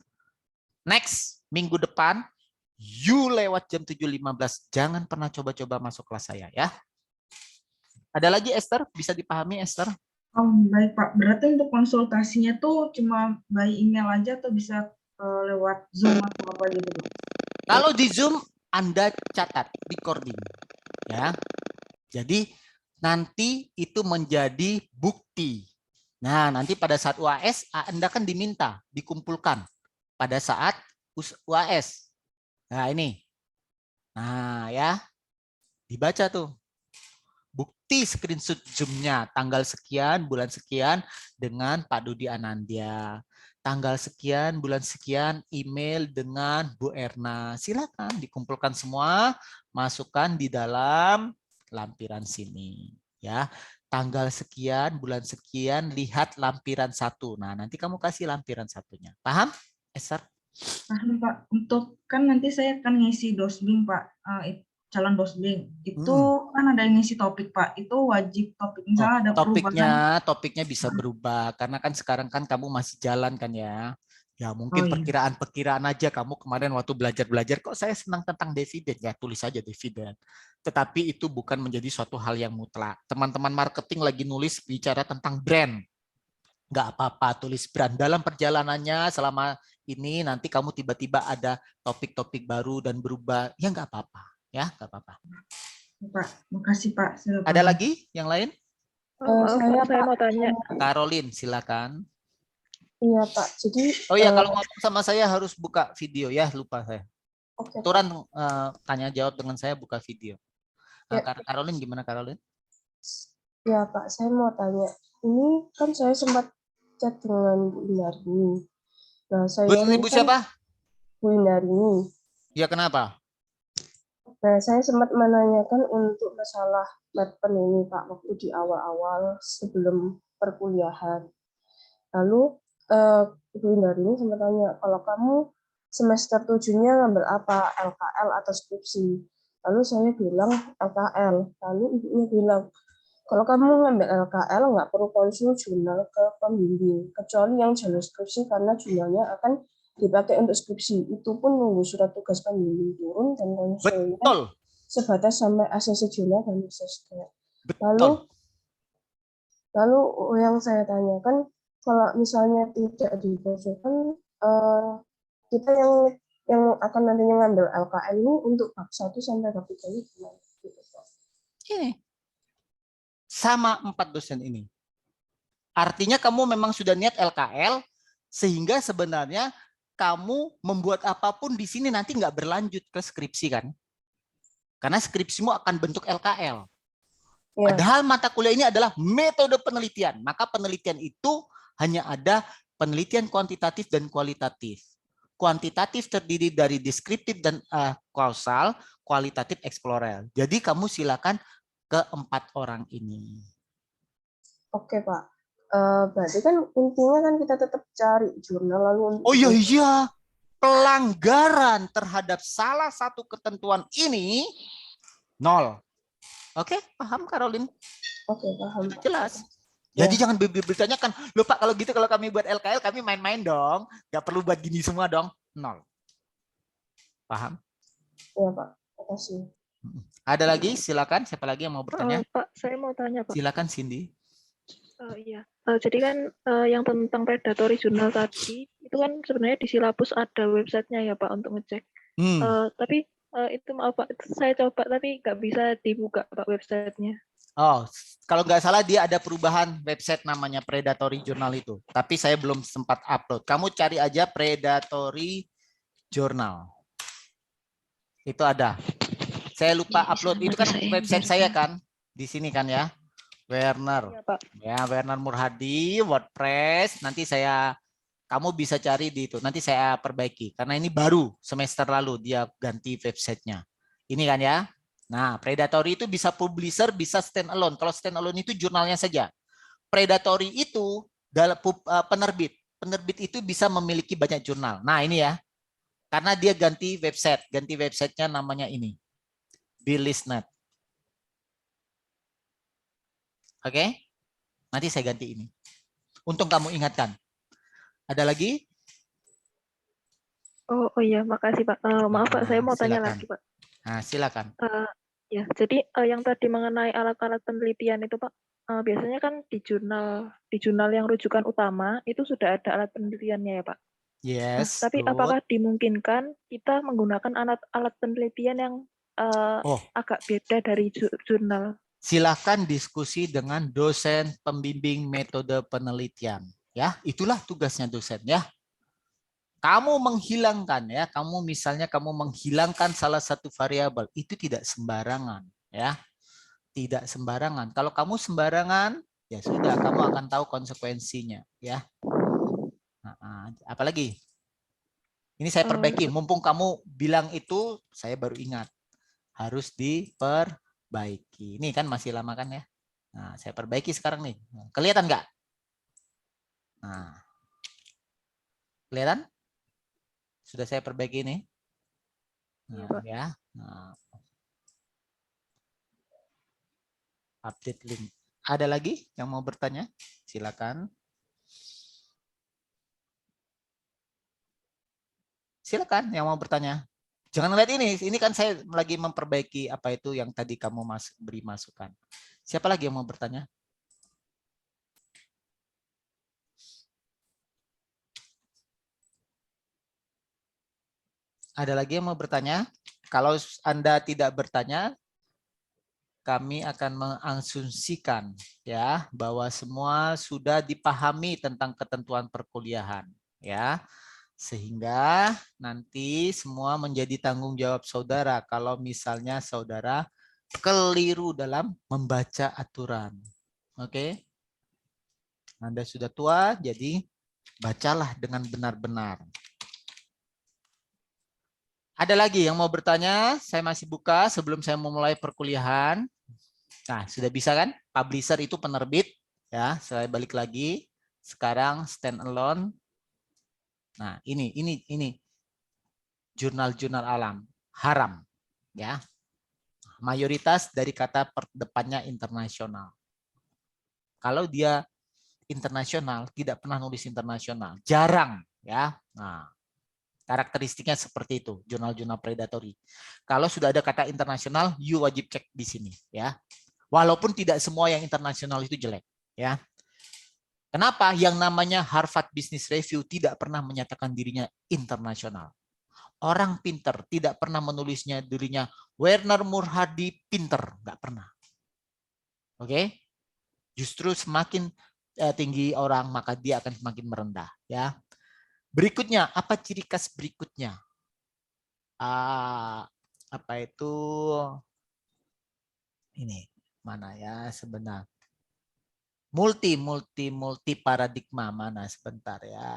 Next, minggu depan, you lewat jam 7.15. Jangan pernah coba-coba masuk kelas saya ya. Ada lagi Esther? Bisa dipahami Esther? Oh, baik Pak. Berarti untuk konsultasinya tuh cuma by email aja atau bisa lewat Zoom atau apa gitu Pak? Kalau di Zoom, Anda catat recording. Ya. Jadi nanti itu menjadi bukti. Nah, nanti pada saat UAS, Anda kan diminta, dikumpulkan. Pada saat UAS. Nah, ini. Nah, ya. Dibaca tuh. Bukti screenshot Zoom-nya. Tanggal sekian, bulan sekian dengan Pak Dudi Anandya. Tanggal sekian, bulan sekian, email dengan Bu Erna. Silakan dikumpulkan semua, masukkan di dalam lampiran sini. Ya. Tanggal sekian, bulan sekian, lihat lampiran 1. Nah, nanti kamu kasih lampiran 1-nya. Paham? Esther? Paham Pak. Untuk kan nanti saya akan ngisi dosbing Pak, calon dosbing. Itu kan ada yang ngisi topik Pak. Itu wajib topik misalnya ada perubahan. Topiknya bisa berubah karena kan sekarang kan kamu masih jalan kan ya. Ya mungkin iya. perkiraan aja kamu kemarin waktu belajar kok saya senang tentang dividen ya tulis saja dividen. Tetapi itu bukan menjadi suatu hal yang mutlak. Teman-teman marketing lagi nulis bicara tentang brand. Nggak apa-apa, tulis Bran. Dalam perjalanannya selama ini nanti kamu tiba-tiba ada topik-topik baru dan berubah. Ya nggak apa-apa. Ya nggak apa-apa. Pak, makasih Pak. Sudah Ada paham. lagi yang lain? Maaf, Pak, saya mau tanya. Caroline, silakan. Iya, Pak. Jadi, Oh iya, kalau ngomong sama saya harus buka video ya, lupa saya. oke, Pak. Aturan tanya jawab dengan saya buka video. Ya. Caroline gimana Caroline? Ya, Pak, saya mau tanya. Ini kan saya sempat chat dengan Bu Indarni. Nah, saya Ibu ini kan siapa? Bu Indarni. Ya kenapa? Nah, saya sempat menanyakan untuk masalah Medpen ini, Pak, waktu di awal-awal sebelum perkuliahan. Lalu, Bu Indarni sempat tanya, kalau kamu semester 7-nya ngambil apa, LKL atau skripsi? Lalu saya bilang LKL. Lalu ibunya bilang, kalau kamu ngambil LKL nggak perlu konsul jurnal ke pembimbing, kecuali yang jalur skripsi karena jurnalnya akan dipakai untuk skripsi. Itu pun nunggu surat tugas pembimbing turun dan konsulnya Betul. sebatas sampai ACC jurnal dan ACC. Betul. Lalu yang saya tanyakan, kalau misalnya tidak dikonsulkan, kita yang akan nantinya ngambil LKL ini untuk bab 1 sampai bab 3 ini gimana? Ini. Sama 4 dosen ini. Artinya kamu memang sudah niat LKL, sehingga sebenarnya kamu membuat apapun di sini nanti nggak berlanjut ke skripsi kan? Karena skripsimu akan bentuk LKL. Ya. Padahal mata kuliah ini adalah metode penelitian. Maka penelitian itu hanya ada penelitian kuantitatif dan kualitatif. Kuantitatif terdiri dari deskriptif dan kausal, kualitatif eksplorel. Jadi kamu silakan ke 4 orang ini. Oke, Pak. Berarti kan intinya kan kita tetap cari jurnal lalu. Oh iya, pelanggaran terhadap salah satu ketentuan ini 0. Oke, paham Caroline? Oke, paham. Jelas. Ya. Jadi jangan bertanyakan, loh Pak kalau gitu kalau kami buat LKL kami main-main dong, nggak perlu buat gini semua dong, 0. Paham? Iya, Pak. Terima kasih. Ada lagi? Silakan. Siapa lagi yang mau bertanya? Pak, saya mau tanya, Pak. Silakan Cindy. Iya. Jadi kan yang tentang predatory jurnal tadi, itu kan sebenarnya di silabus ada websitenya ya Pak untuk ngecek. Tapi itu maaf Pak, itu saya coba tapi nggak bisa dibuka Pak websitenya. Oh, kalau nggak salah dia ada perubahan website namanya Predatory Journal itu. Tapi saya belum sempat upload. Kamu cari aja Predatory Journal. Itu ada. Saya lupa upload. Itu kan website saya kan. Di sini kan ya. Werner. Iya, Pak. Ya, Werner Murhadi, WordPress. Nanti kamu bisa cari di itu. Nanti saya perbaiki. Karena ini baru semester lalu dia ganti websitenya. Ini kan ya. Nah, Predatory itu bisa publisher, bisa stand alone. Kalau stand alone itu jurnalnya saja. Predatory itu dalam penerbit. Penerbit itu bisa memiliki banyak jurnal. Nah, ini ya. Karena dia ganti website. Ganti websitenya namanya ini. Bilistnet. Oke? Nanti saya ganti ini. Untung kamu ingatkan. Ada lagi? Oh iya, makasih Pak. Maaf Pak, saya mau tanya lagi Pak. Nah, silakan. Ya, jadi yang tadi mengenai alat-alat penelitian itu Pak, biasanya kan di jurnal yang rujukan utama itu sudah ada alat penelitiannya ya Pak. Yes. Tapi apakah dimungkinkan kita menggunakan alat penelitian yang agak beda dari jurnal? Silakan diskusi dengan dosen pembimbing metode penelitian. Ya, itulah tugasnya dosen ya. Kamu menghilangkan ya, misalnya kamu menghilangkan salah satu variabel, itu tidak sembarangan ya. Tidak sembarangan. Kalau kamu sembarangan, ya sudah kamu akan tahu konsekuensinya ya. Nah, apalagi? Ini saya perbaiki, mumpung kamu bilang itu, saya baru ingat. Harus diperbaiki. Ini kan masih lama kan ya. Nah, saya perbaiki sekarang nih. Kelihatan nggak? Nah. Kelihatan? Sudah saya perbaiki ini. Nah, ya. Nah. Update link. Ada lagi yang mau bertanya? Silakan. Silakan yang mau bertanya. Jangan lihat ini kan saya lagi memperbaiki apa itu yang tadi kamu beri masukan. Siapa lagi yang mau bertanya? Ada lagi yang mau bertanya? Kalau Anda tidak bertanya, kami akan mengasumsikan ya bahwa semua sudah dipahami tentang ketentuan perkuliahan ya. Sehingga nanti semua menjadi tanggung jawab saudara kalau misalnya saudara keliru dalam membaca aturan. Oke? Anda sudah tua, jadi bacalah dengan benar-benar. Ada lagi yang mau bertanya? Saya masih buka sebelum saya memulai perkuliahan. Nah, sudah bisa kan? Publisher itu penerbit. Ya, saya balik lagi. Sekarang stand alone. Nah, ini jurnal-jurnal alam haram, ya. Mayoritas dari kata depannya internasional. Kalau dia internasional, tidak pernah nulis internasional, jarang, ya. Nah, karakteristiknya seperti itu, jurnal-jurnal predatory. Kalau sudah ada kata internasional, you wajib cek di sini, ya. Walaupun tidak semua yang internasional itu jelek, ya. Kenapa? Yang namanya Harvard Business Review tidak pernah menyatakan dirinya internasional. Orang pinter tidak pernah menulisnya dirinya Werner Murhadi pinter, nggak pernah. Oke? Justru semakin tinggi orang maka dia akan semakin merendah, ya. Berikutnya, apa ciri khas berikutnya? Apa itu? Ini mana ya sebenarnya? Multi paradigma mana sebentar ya.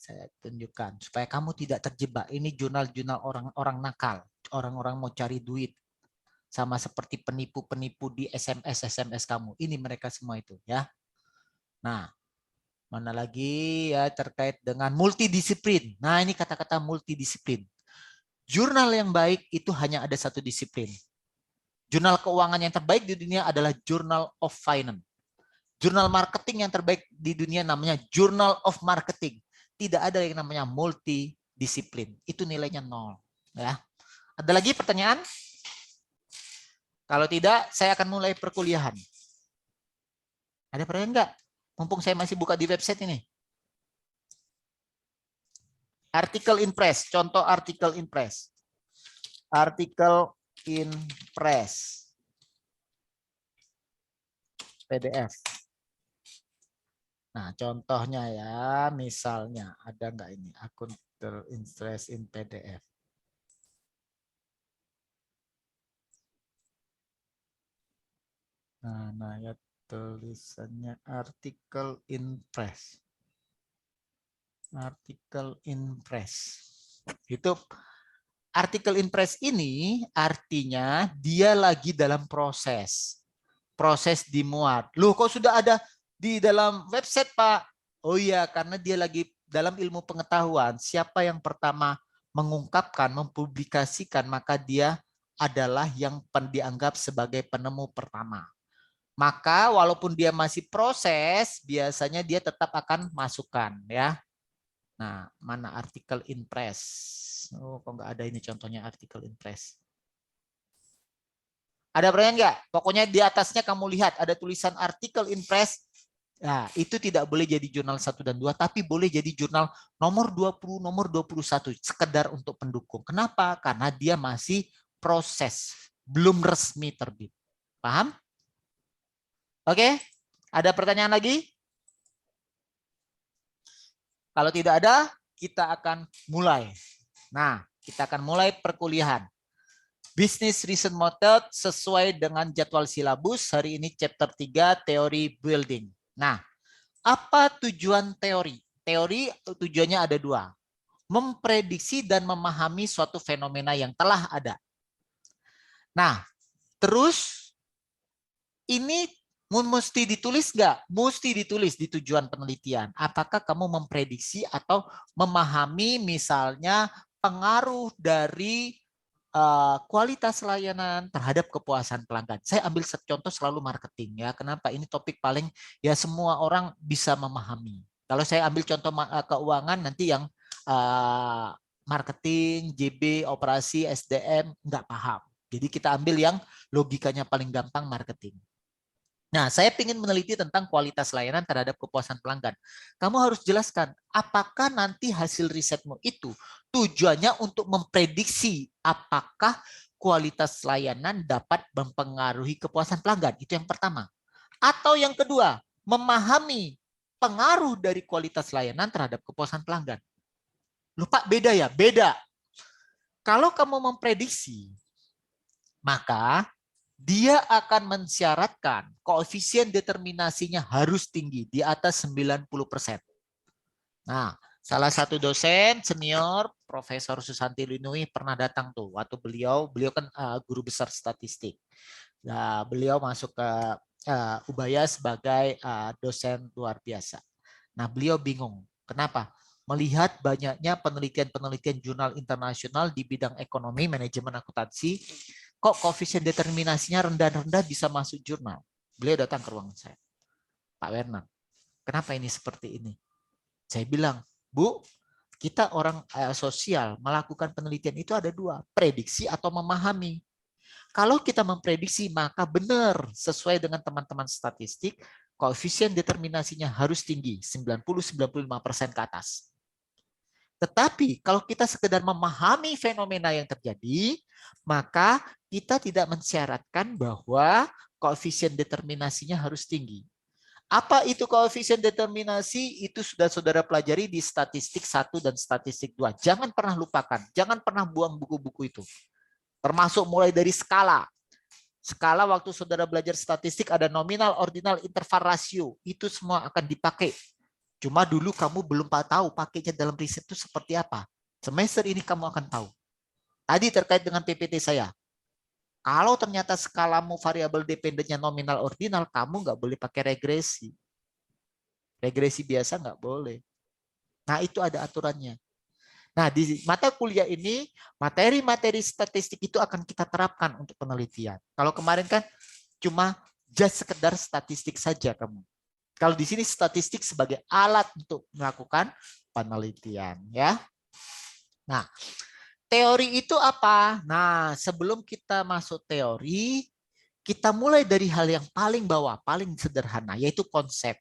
Saya tunjukkan supaya kamu tidak terjebak. Ini jurnal-jurnal orang-orang nakal, orang-orang mau cari duit. Sama seperti penipu-penipu di SMS kamu. Ini mereka semua itu, ya. Nah, mana lagi ya terkait dengan multidisiplin. Nah, ini kata-kata multidisiplin. Jurnal yang baik itu hanya ada satu disiplin. Jurnal keuangan yang terbaik di dunia adalah Journal of Finance. Jurnal marketing yang terbaik di dunia namanya Journal of Marketing. Tidak ada yang namanya multidisiplin. Itu nilainya 0. Ya. Ada lagi pertanyaan? Kalau tidak, saya akan mulai perkuliahan. Ada pertanyaan enggak? Mumpung saya masih buka di website ini. Artikel in press. Contoh artikel in press. Artikel in press. PDF. Nah, contohnya ya, misalnya ada nggak ini akun interest in PDF. Nah ya tulisannya artikel in press. Artikel in press. Itu artikel in press ini artinya dia lagi dalam proses. Proses dimuat. Loh, kok sudah ada di dalam website, Pak? Oh iya, karena dia lagi dalam ilmu pengetahuan. Siapa yang pertama mengungkapkan, mempublikasikan, maka dia adalah yang dianggap sebagai penemu pertama. Maka walaupun dia masih proses, biasanya dia tetap akan masukkan, ya. Nah, mana artikel in press? Oh, kok nggak ada ini contohnya artikel in press. Ada pertanyaan nggak? Pokoknya di atasnya kamu lihat ada tulisan artikel in press. Nah, itu tidak boleh jadi jurnal 1 dan 2, tapi boleh jadi jurnal nomor 20, nomor 21, sekedar untuk pendukung. Kenapa? Karena dia masih proses, belum resmi terbit. Paham? Oke, ada pertanyaan lagi? Kalau tidak ada, kita akan mulai. Nah, kita akan mulai perkuliahan. Business Reason Method sesuai dengan jadwal silabus. Hari ini chapter 3, teori building. Nah, apa tujuan teori? Teori tujuannya ada 2. Memprediksi dan memahami suatu fenomena yang telah ada. Nah, terus ini mesti ditulis nggak? Mesti ditulis di tujuan penelitian. Apakah kamu memprediksi atau memahami misalnya pengaruh dari kualitas layanan terhadap kepuasan pelanggan. Saya ambil contoh selalu marketing ya. Kenapa? Ini topik paling ya semua orang bisa memahami. Kalau saya ambil contoh keuangan nanti yang marketing, JB, operasi, SDM nggak paham. Jadi kita ambil yang logikanya paling gampang marketing. Nah, saya ingin meneliti tentang kualitas layanan terhadap kepuasan pelanggan. Kamu harus jelaskan, apakah nanti hasil risetmu itu tujuannya untuk memprediksi apakah kualitas layanan dapat mempengaruhi kepuasan pelanggan. Itu yang pertama. Atau yang kedua, memahami pengaruh dari kualitas layanan terhadap kepuasan pelanggan. Lupa, beda ya? Beda. Kalau kamu memprediksi, maka dia akan mensyaratkan koefisien determinasinya harus tinggi, di atas 90%. Nah, salah satu dosen senior, Profesor Susanti Linui, pernah datang tuh, waktu beliau kan guru besar statistik. Nah, beliau masuk ke Ubaya sebagai dosen luar biasa. Nah, beliau bingung. Kenapa? Melihat banyaknya penelitian-penelitian jurnal internasional di bidang ekonomi, manajemen, akuntansi, kok koefisien determinasinya rendah-rendah bisa masuk jurnal. Beliau datang ke ruangan saya. Pak Werner, kenapa ini seperti ini? Saya bilang, Bu, kita orang sosial melakukan penelitian itu ada dua, prediksi atau memahami. Kalau kita memprediksi, maka benar sesuai dengan teman-teman statistik, koefisien determinasinya harus tinggi, 90-95% ke atas. Tetapi kalau kita sekedar memahami fenomena yang terjadi, maka kita tidak mensyaratkan bahwa koefisien determinasinya harus tinggi. Apa itu koefisien determinasi? Itu sudah saudara pelajari di statistik 1 dan statistik 2. Jangan pernah lupakan, jangan pernah buang buku-buku itu. Termasuk mulai dari skala. Skala waktu saudara belajar statistik ada nominal, ordinal, interval, rasio. Itu semua akan dipakai. Cuma dulu kamu belum tahu pakainya dalam riset itu seperti apa. Semester ini kamu akan tahu. Tadi terkait dengan PPT saya. Kalau ternyata skalamu variabel dependennya nominal ordinal, kamu nggak boleh pakai regresi. Regresi biasa nggak boleh. Nah, itu ada aturannya. Nah, di mata kuliah ini, materi-materi statistik itu akan kita terapkan untuk penelitian. Kalau kemarin kan cuma just sekedar statistik saja kamu. Kalau di sini statistik sebagai alat untuk melakukan penelitian, ya. Nah, teori itu apa? Nah, sebelum kita masuk teori, kita mulai dari hal yang paling bawah, paling sederhana, yaitu konsep.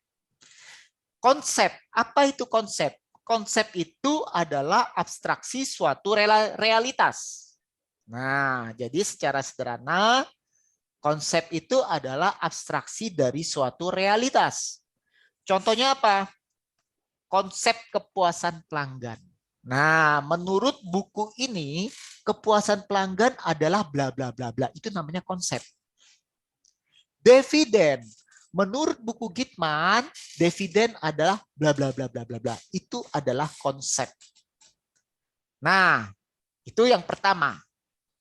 Konsep, apa itu konsep? Konsep itu adalah abstraksi suatu realitas. Nah, jadi secara sederhana, konsep itu adalah abstraksi dari suatu realitas. Contohnya apa? Konsep kepuasan pelanggan. Nah, menurut buku ini, kepuasan pelanggan adalah bla bla bla bla. Itu namanya konsep. Dividen. Menurut buku Gitman, dividen adalah bla bla bla bla bla bla. Itu adalah konsep. Nah, itu yang pertama.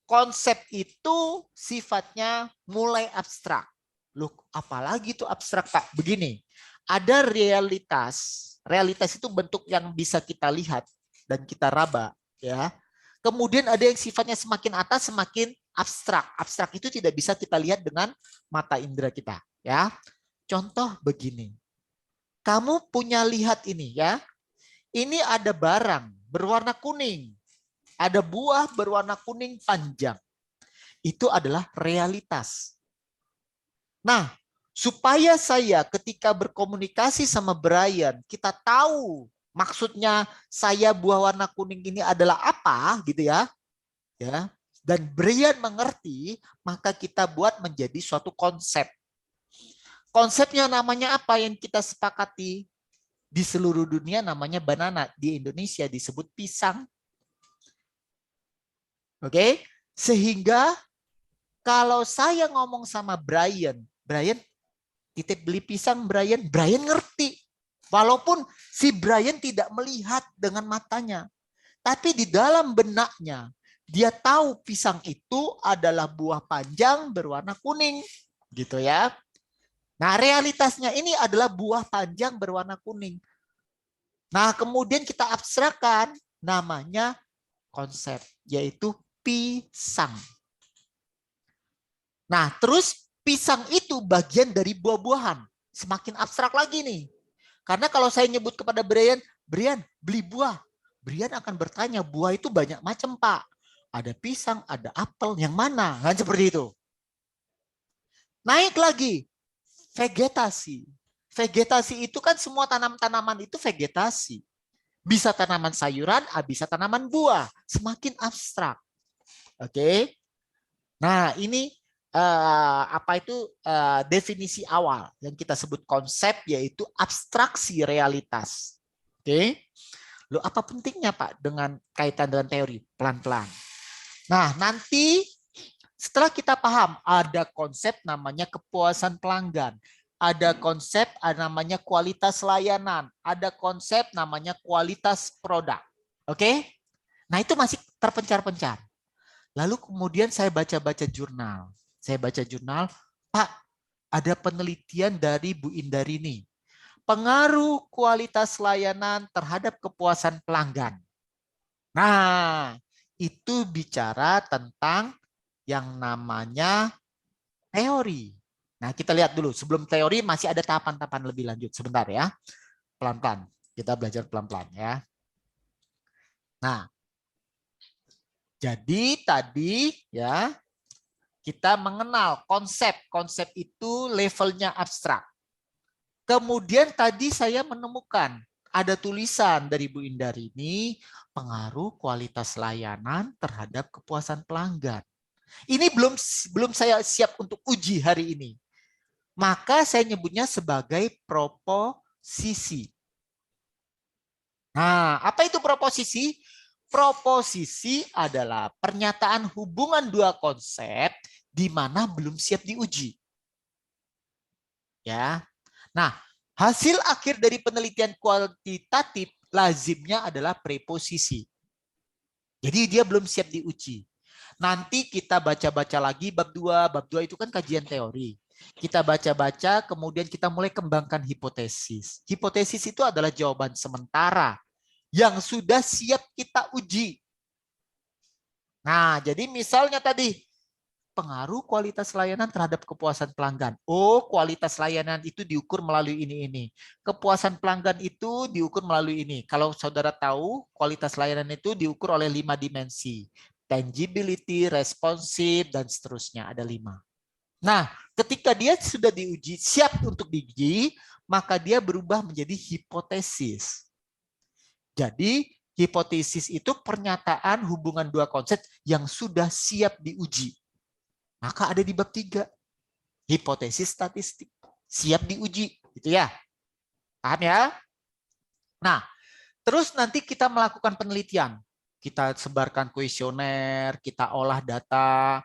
Konsep itu sifatnya mulai abstrak. Loh, apalagi itu abstrak, Pak? Begini. Ada realitas. Realitas itu bentuk yang bisa kita lihat dan kita raba, ya. Kemudian ada yang sifatnya semakin atas semakin abstrak. Abstrak itu tidak bisa kita lihat dengan mata indera kita, ya. Contoh begini. Kamu punya lihat ini, ya. Ini ada barang berwarna kuning. Ada buah berwarna kuning panjang. Itu adalah realitas. Nah, supaya saya ketika berkomunikasi sama Brian, kita tahu maksudnya saya buah warna kuning ini adalah apa, gitu ya. Ya. Dan Brian mengerti, maka kita buat menjadi suatu konsep. Konsepnya namanya apa yang kita sepakati? Di seluruh dunia namanya banana, di Indonesia disebut pisang. Oke? Sehingga kalau saya ngomong sama Brian, titip beli pisang, Brian ngerti. Walaupun si Brian tidak melihat dengan matanya. Tapi di dalam benaknya, dia tahu pisang itu adalah buah panjang berwarna kuning. Gitu ya. Nah, realitasnya ini adalah buah panjang berwarna kuning. Nah, kemudian kita abstrakkan namanya konsep, yaitu pisang. Nah, terus pisang itu bagian dari buah-buahan. Semakin abstrak lagi nih. Karena kalau saya nyebut kepada Brian, beli buah. Brian akan bertanya, buah itu banyak macam, Pak. Ada pisang, ada apel, yang mana? Kan seperti itu. Naik lagi. vegetasi. Vegetasi itu kan semua tanaman itu vegetasi. Bisa tanaman sayuran, bisa tanaman buah. Semakin abstrak. Oke. Nah, ini definisi awal yang kita sebut konsep, yaitu abstraksi realitas. Oke. Loh, apa pentingnya Pak dengan kaitan dengan teori? Pelan-pelan. Nah, nanti setelah kita paham ada konsep namanya kepuasan pelanggan, ada konsep namanya kualitas layanan, ada konsep namanya kualitas produk. Oke? Nah, itu masih terpencar-pencar. Lalu kemudian saya baca-baca jurnal. Saya baca jurnal, Pak, ada penelitian dari Bu Indarini. Pengaruh kualitas layanan terhadap kepuasan pelanggan. Nah, itu bicara tentang yang namanya teori. Nah, kita lihat dulu. Sebelum teori masih ada tahapan-tahapan lebih lanjut. Sebentar ya. Pelan-pelan. Kita belajar pelan-pelan ya. Nah, jadi tadi ya kita mengenal konsep. Konsep itu levelnya abstrak. Kemudian tadi saya menemukan ada tulisan dari Bu Indarini, pengaruh kualitas layanan terhadap kepuasan pelanggan. Ini belum saya siap untuk uji hari ini. Maka saya nyebutnya sebagai proposisi. Nah, apa itu proposisi? Proposisi adalah pernyataan hubungan dua konsep di mana belum siap diuji. Ya. Nah, hasil akhir dari penelitian kuantitatif lazimnya adalah preposisi. Jadi dia belum siap diuji. Nanti kita baca-baca lagi bab 2. Bab 2 itu kan kajian teori. Kita baca-baca, kemudian kita mulai kembangkan hipotesis. Hipotesis itu adalah jawaban sementara yang sudah siap kita uji. Nah, jadi misalnya tadi, pengaruh kualitas layanan terhadap kepuasan pelanggan. Oh, kualitas layanan itu diukur melalui ini. Kepuasan pelanggan itu diukur melalui ini. Kalau saudara tahu, kualitas layanan itu diukur oleh 5 dimensi. Tangibility, responsive, dan seterusnya. Ada 5. Nah, ketika dia sudah diuji, siap untuk diuji, maka dia berubah menjadi hipotesis. Jadi, hipotesis itu pernyataan hubungan dua konsep yang sudah siap diuji. Maka ada di bab 3. Hipotesis statistik. Siap diuji. Gitu ya. Paham ya? Nah, terus nanti kita melakukan penelitian. Kita sebarkan kuesioner, kita olah data.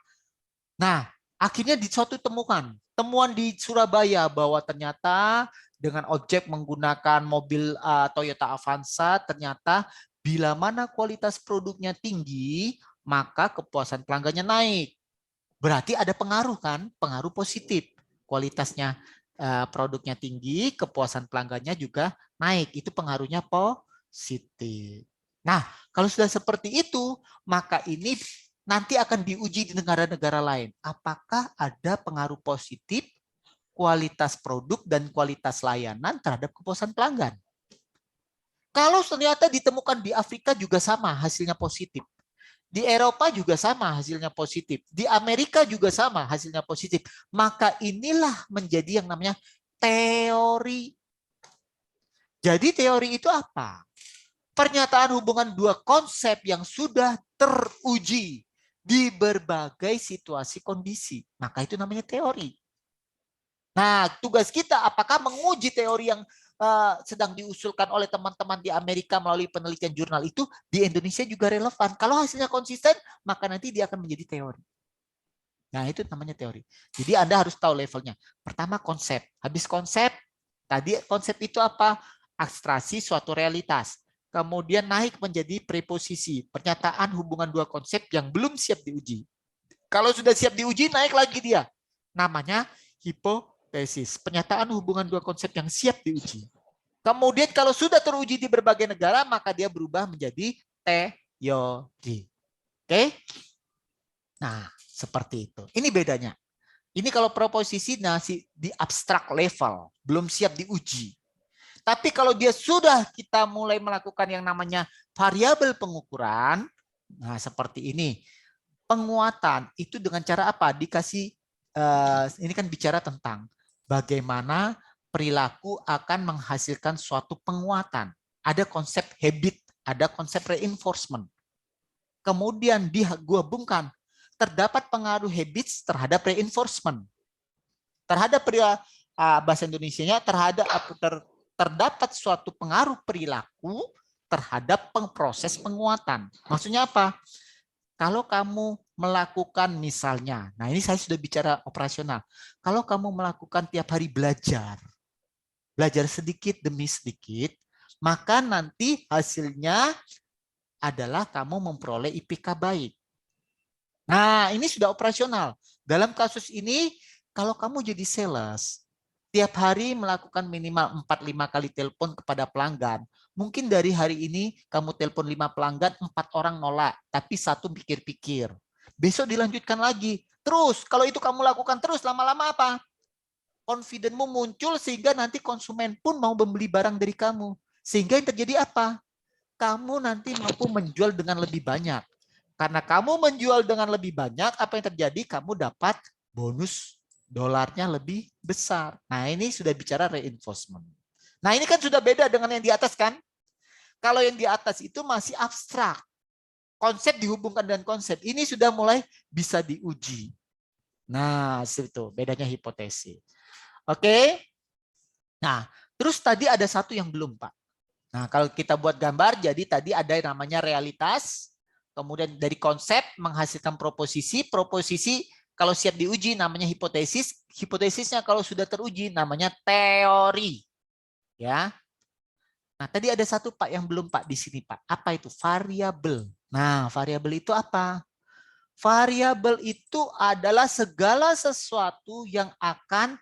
Nah, akhirnya di suatu temuan di Surabaya bahwa ternyata dengan objek menggunakan mobil Toyota Avanza, ternyata bila mana kualitas produknya tinggi, maka kepuasan pelanggannya naik. Berarti ada pengaruh kan, pengaruh positif. Kualitasnya produknya tinggi, kepuasan pelanggannya juga naik. Itu pengaruhnya positif. Nah, kalau sudah seperti itu, maka ini nanti akan diuji di negara-negara lain. Apakah ada pengaruh positif kualitas produk dan kualitas layanan terhadap kepuasan pelanggan? Kalau ternyata ditemukan di Afrika juga sama, hasilnya positif. Di Eropa juga sama, hasilnya positif. Di Amerika juga sama, hasilnya positif. Maka inilah menjadi yang namanya teori. Jadi teori itu apa? Pernyataan hubungan dua konsep yang sudah teruji di berbagai situasi kondisi. Maka itu namanya teori. Nah, tugas kita apakah menguji teori yang sedang diusulkan oleh teman-teman di Amerika melalui penelitian jurnal itu di Indonesia juga relevan. Kalau hasilnya konsisten, maka nanti dia akan menjadi teori. Nah, itu namanya teori. Jadi Anda harus tahu levelnya. Pertama konsep. Habis konsep, tadi konsep itu apa? Abstraksi suatu realitas. Kemudian naik menjadi preposisi. Pernyataan hubungan dua konsep yang belum siap diuji. Kalau sudah siap diuji, naik lagi dia. Namanya hipotesis. Pernyataan hubungan dua konsep yang siap diuji. Kemudian kalau sudah teruji di berbagai negara, maka dia berubah menjadi teori. Oke? Nah, seperti itu. Ini bedanya. Ini kalau proposisi masih di abstrak level, belum siap diuji. Tapi kalau dia sudah kita mulai melakukan yang namanya variabel pengukuran, nah seperti ini. Penguatan itu dengan cara apa? Dikasih, ini kan bicara tentang bagaimana perilaku akan menghasilkan suatu penguatan. Ada konsep habit, ada konsep reinforcement. Kemudian digabungkan, terdapat pengaruh habits terhadap reinforcement. Terhadap bahasa Indonesianya, terdapat suatu pengaruh perilaku terhadap proses penguatan. Maksudnya apa? Kalau kamu melakukan misalnya, nah ini saya sudah bicara operasional. Kalau kamu melakukan tiap hari belajar sedikit demi sedikit, maka nanti hasilnya adalah kamu memperoleh IPK baik. Nah, ini sudah operasional. Dalam kasus ini, kalau kamu jadi sales, tiap hari melakukan minimal 4-5 kali telepon kepada pelanggan, mungkin dari hari ini kamu telepon 5 pelanggan, 4 orang nolak, tapi 1 pikir-pikir. Besok dilanjutkan lagi. Terus, kalau itu kamu lakukan terus, lama-lama apa? Confidence-mu muncul sehingga nanti konsumen pun mau membeli barang dari kamu. Sehingga yang terjadi apa? Kamu nanti mampu menjual dengan lebih banyak. Karena kamu menjual dengan lebih banyak, apa yang terjadi? Kamu dapat bonus dolarnya lebih besar. Nah, ini sudah bicara reinforcement. Nah, ini kan sudah beda dengan yang di atas kan? Kalau yang di atas itu masih abstrak. Konsep dihubungkan dengan konsep. Ini sudah mulai bisa diuji. Nah, itu bedanya hipotesis. Oke. Nah, terus tadi ada satu yang belum, Pak. Nah, kalau kita buat gambar, jadi tadi ada yang namanya realitas, kemudian dari konsep menghasilkan proposisi, proposisi kalau siap diuji namanya hipotesis, hipotesisnya kalau sudah teruji namanya teori. Ya. Nah, tadi ada satu Pak yang belum Pak di sini Pak. Apa itu? Variabel. Nah, variabel itu apa? Variabel itu adalah segala sesuatu yang akan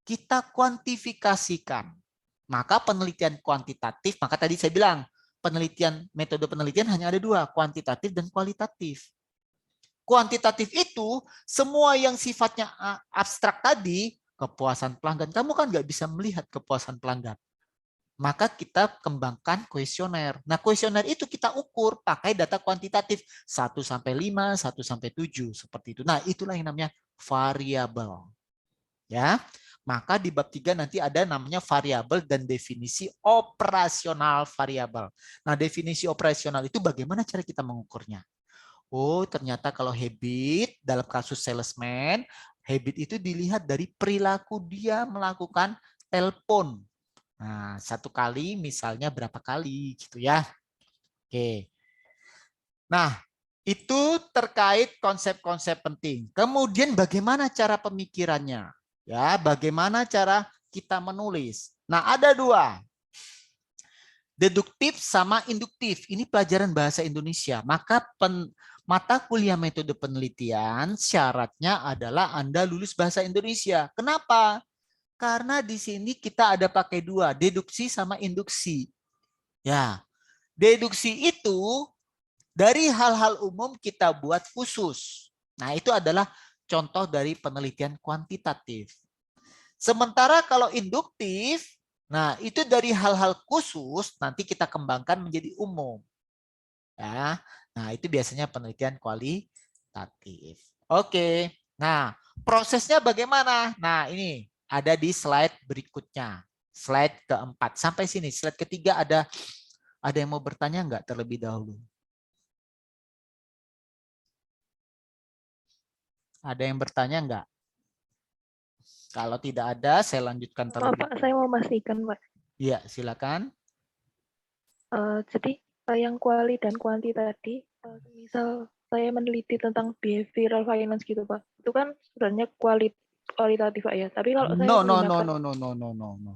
kita kuantifikasikan. Maka penelitian kuantitatif, maka tadi saya bilang, metode penelitian hanya ada 2, kuantitatif dan kualitatif. Kuantitatif itu, semua yang sifatnya abstrak tadi, kepuasan pelanggan. Kamu kan nggak bisa melihat kepuasan pelanggan. Maka kita kembangkan kuesioner. Nah, kuesioner itu kita ukur pakai data kuantitatif 1-5, 1-7 seperti itu. Nah, itulah yang namanya variabel. Ya. Maka di bab 3 nanti ada namanya variabel dan definisi operasional variabel. Nah, definisi operasional itu bagaimana cara kita mengukurnya? Oh, ternyata kalau habit dalam kasus salesman, habit itu dilihat dari perilaku dia melakukan telepon. Nah, 1 kali misalnya berapa kali gitu ya. Oke. Nah, itu terkait konsep-konsep penting. Kemudian bagaimana cara pemikirannya? Ya, bagaimana cara kita menulis? Nah, ada 2. Deduktif sama induktif. Ini pelajaran bahasa Indonesia. Maka mata kuliah metode penelitian syaratnya adalah Anda lulus bahasa Indonesia. Kenapa? Karena di sini kita ada pakai 2, deduksi sama induksi. Ya, deduksi itu dari hal-hal umum kita buat khusus. Nah, itu adalah contoh dari penelitian kuantitatif. Sementara kalau induktif, nah itu dari hal-hal khusus nanti kita kembangkan menjadi umum. Ya, nah itu biasanya penelitian kualitatif. Oke, nah prosesnya bagaimana? Nah ini ada di slide berikutnya, slide keempat. Sampai sini, slide ketiga ada yang mau bertanya nggak terlebih dahulu? Ada yang bertanya nggak? Kalau tidak ada, saya lanjutkan terlebih. Pak, saya mau memastikan, Pak. Iya, silakan. Jadi yang kuali dan kuanti tadi, misal saya meneliti tentang behavioral finance gitu, Pak, itu kan sebenarnya kualitatif, Pak ya. Tapi kalau saya No.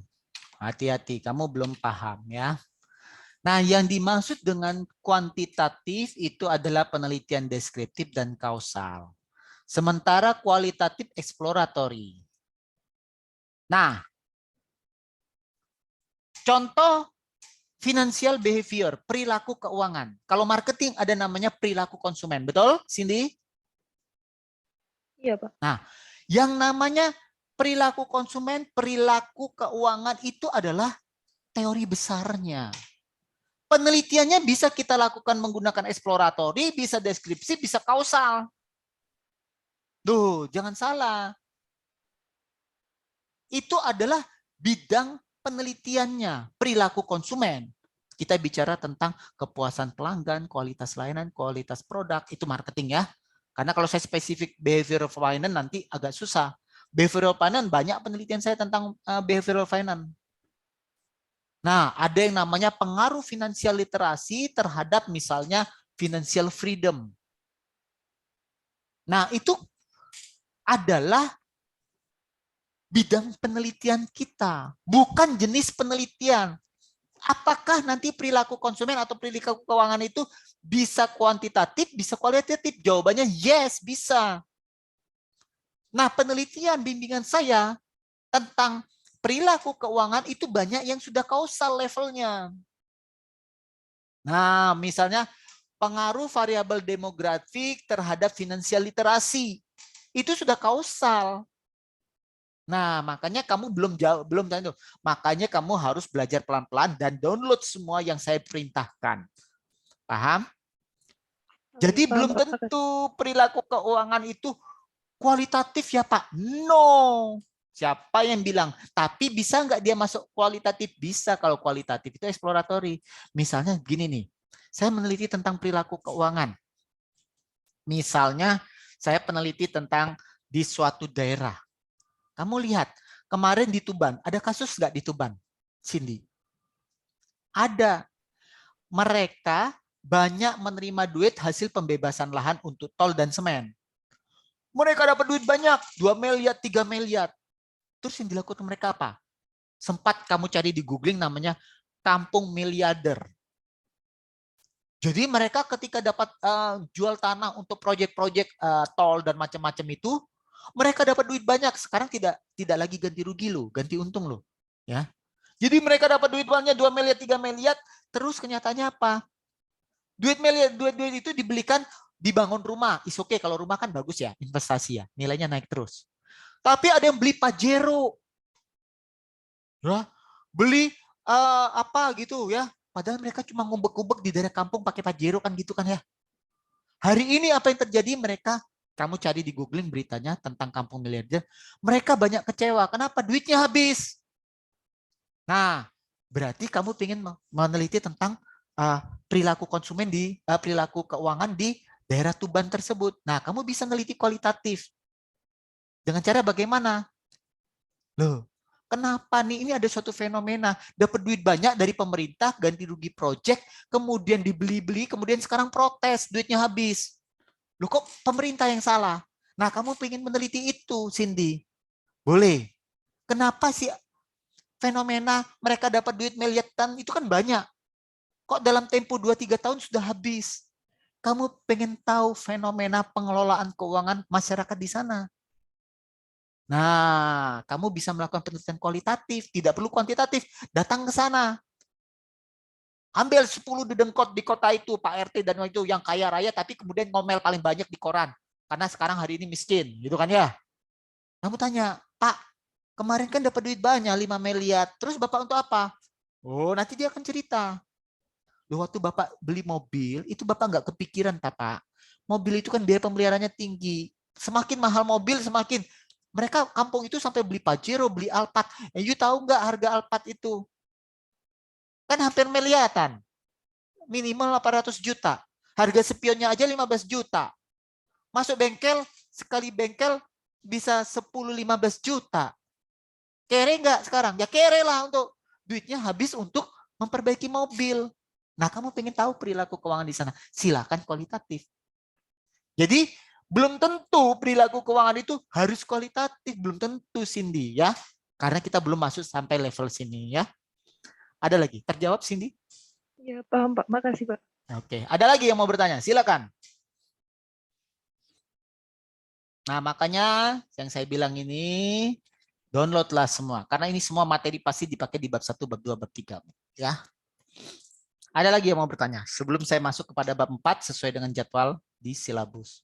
Hati-hati, kamu belum paham ya. Nah, yang dimaksud dengan kuantitatif itu adalah penelitian deskriptif dan kausal. Sementara kualitatif eksploratory. Nah, contoh financial behavior, perilaku keuangan. Kalau marketing ada namanya perilaku konsumen. Betul, Cindy? Iya, Pak. Nah, yang namanya perilaku konsumen, perilaku keuangan itu adalah teori besarnya. Penelitiannya bisa kita lakukan menggunakan eksploratory, bisa deskripsi, bisa kausal. Duh, jangan salah. itu adalah bidang penelitiannya, perilaku konsumen. Kita bicara tentang kepuasan pelanggan, kualitas layanan, kualitas produk, itu marketing ya. Karena kalau saya spesifik behavioral finance nanti agak susah. Behavioral finance banyak penelitian saya tentang behavioral finance. Nah, ada yang namanya pengaruh finansial literasi terhadap misalnya financial freedom. Nah, itu adalah bidang penelitian kita, bukan jenis penelitian. Apakah nanti perilaku konsumen atau perilaku keuangan itu bisa kuantitatif, bisa kualitatif? Jawabannya yes, bisa. Nah, penelitian bimbingan saya tentang perilaku keuangan itu banyak yang sudah kausal levelnya. Nah, misalnya pengaruh variabel demografik terhadap finansial literasi. Itu sudah kausal. Nah, makanya kamu belum tahu. Makanya kamu harus belajar pelan-pelan dan download semua yang saya perintahkan. Paham? Jadi belum tentu perilaku keuangan itu kualitatif ya Pak. No. Siapa yang bilang? Tapi bisa nggak dia masuk kualitatif? Bisa kalau kualitatif itu eksploratory. Misalnya gini nih, saya meneliti tentang perilaku keuangan. Misalnya saya peneliti tentang di suatu daerah. Kamu lihat, kemarin di Tuban, ada kasus nggak di Tuban, Cindy? Ada. Mereka banyak menerima duit hasil pembebasan lahan untuk tol dan semen. Mereka dapat duit banyak, 2 miliar, 3 miliar. Terus yang dilakukan mereka apa? Sempat kamu cari di googling namanya kampung miliarder. Jadi mereka ketika dapat jual tanah untuk proyek-proyek tol dan macam-macam itu, mereka dapat duit banyak. Sekarang tidak lagi ganti rugi loh, ganti untung loh. Ya. Jadi mereka dapat duit banyak 2 miliar, 3 miliar, terus kenyataannya apa? Duit itu dibelikan, dibangun rumah. Is oke, kalau rumah kan bagus ya, investasi ya, nilainya naik terus. Tapi ada yang beli Pajero. Ya, beli apa gitu ya. Padahal mereka cuma ngubek-ngubek di daerah kampung pakai Pajero kan gitu kan ya. Hari ini apa yang terjadi? Mereka, kamu cari di googling beritanya tentang kampung miliarder, mereka banyak kecewa. Kenapa? Duitnya habis. Nah, berarti kamu ingin meneliti tentang perilaku konsumen di perilaku keuangan di daerah Tuban tersebut. Nah, kamu bisa meneliti kualitatif. Dengan cara bagaimana? Loh, kenapa nih? Ini ada suatu fenomena. Dapat duit banyak dari pemerintah, ganti rugi proyek, kemudian dibeli-beli, kemudian sekarang protes, duitnya habis. Loh, kok pemerintah yang salah? Nah, kamu ingin meneliti itu, Cindy. Boleh. Kenapa sih fenomena mereka dapat duit miliaran itu kan banyak. Kok dalam tempo 2-3 tahun sudah habis? Kamu pengen tahu fenomena pengelolaan keuangan masyarakat di sana. Nah, kamu bisa melakukan penelitian kualitatif, tidak perlu kuantitatif. Datang ke sana. Ambil 10 dedengkot di kota itu, Pak RT dan itu yang kaya raya, tapi kemudian ngomel paling banyak di koran. Karena sekarang hari ini miskin, gitu kan ya. Kamu tanya, Pak, kemarin kan dapat duit banyak, 5 miliar. Terus Bapak untuk apa? Oh, nanti dia akan cerita. Loh, waktu Bapak beli mobil, itu Bapak nggak kepikiran, Pak. Mobil itu kan biaya pemeliharaannya tinggi. Semakin mahal mobil, semakin mereka kampung itu sampai beli Pajero, beli Alphard. You tahu nggak harga Alphard itu? Kan hampir miliaran. Minimal 800 juta. Harga spionnya aja 15 juta. Masuk bengkel, sekali bengkel bisa 10-15 juta. Kere nggak sekarang? Ya kere lah, untuk duitnya habis untuk memperbaiki mobil. Nah, kamu pengen tahu perilaku keuangan di sana? Silakan kualitatif. Jadi belum tentu perilaku keuangan itu harus kualitatif, belum tentu, Cindy ya. Karena kita belum masuk sampai level sini ya. Ada lagi? Terjawab, Cindy? Ya, paham Pak. Makasih Pak. Oke, ada lagi yang mau bertanya? Silakan. Nah, makanya yang saya bilang ini downloadlah semua. Karena ini semua materi pasti dipakai di bab 1, bab 2, bab 3 ya. Ada lagi yang mau bertanya? Sebelum saya masuk kepada bab 4 sesuai dengan jadwal di silabus.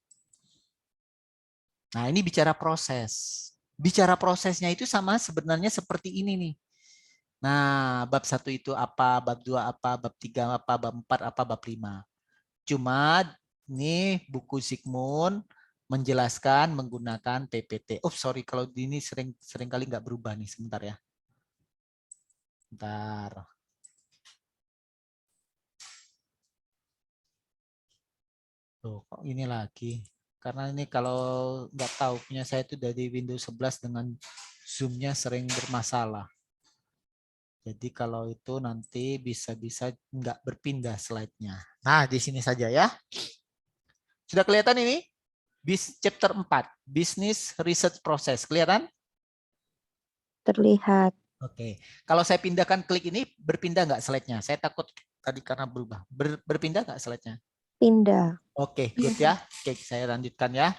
Nah, ini bicara proses. Bicara prosesnya itu sama sebenarnya seperti ini nih. Nah, bab 1 itu apa, bab 2 apa, bab 3 apa, bab 4 apa, bab 5. Cuma ini buku Sigmund menjelaskan menggunakan PPT. Oh, sorry, kalau ini sering kali nggak berubah nih. Sebentar ya. Bentar. Tuh, kok ini lagi? Karena ini kalau nggak tahu, punya saya itu dari Windows 11 dengan Zoom-nya sering bermasalah. Jadi kalau itu nanti bisa-bisa nggak berpindah slide-nya. Nah, di sini saja ya. Sudah kelihatan ini? Chapter 4, Business Research Process. Kelihatan? Terlihat. Oke. Kalau saya pindahkan klik ini, berpindah nggak slide-nya? Saya takut tadi karena berubah. Berpindah nggak slide-nya? Pindah. Oke, good ya. Oke, saya lanjutkan ya.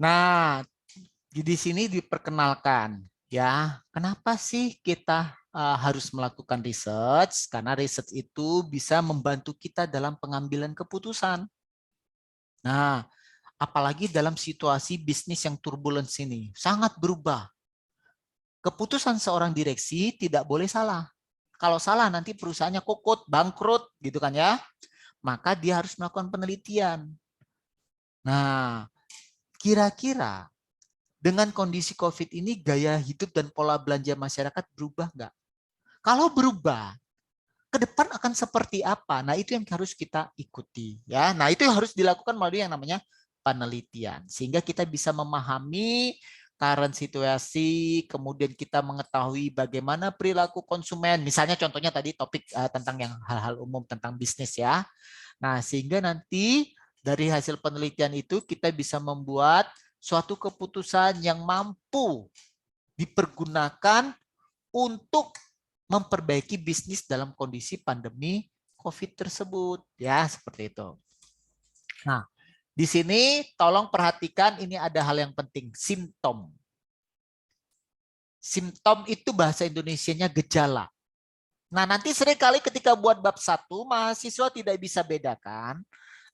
Nah, di sini diperkenalkan ya, kenapa sih kita harus melakukan research? Karena research itu bisa membantu kita dalam pengambilan keputusan. Nah, apalagi dalam situasi bisnis yang turbulence ini, sangat berubah. Keputusan seorang direksi tidak boleh salah. Kalau salah nanti perusahaannya kokot, bangkrut gitu kan ya. Maka dia harus melakukan penelitian. Nah, kira-kira dengan kondisi COVID ini gaya hidup dan pola belanja masyarakat berubah nggak? Kalau berubah, ke depan akan seperti apa? Nah, itu yang harus kita ikuti ya. Nah, itu harus dilakukan melalui yang namanya penelitian sehingga kita bisa memahami current situasi, kemudian kita mengetahui bagaimana perilaku konsumen. Misalnya contohnya tadi topik tentang yang hal-hal umum tentang bisnis ya. Nah, sehingga nanti dari hasil penelitian itu kita bisa membuat suatu keputusan yang mampu dipergunakan untuk memperbaiki bisnis dalam kondisi pandemi COVID tersebut. Ya, seperti itu. Nah, di sini tolong perhatikan ini ada hal yang penting, simptom. Simptom itu bahasa Indonesianya gejala. Nah, nanti seringkali ketika buat bab 1, mahasiswa tidak bisa bedakan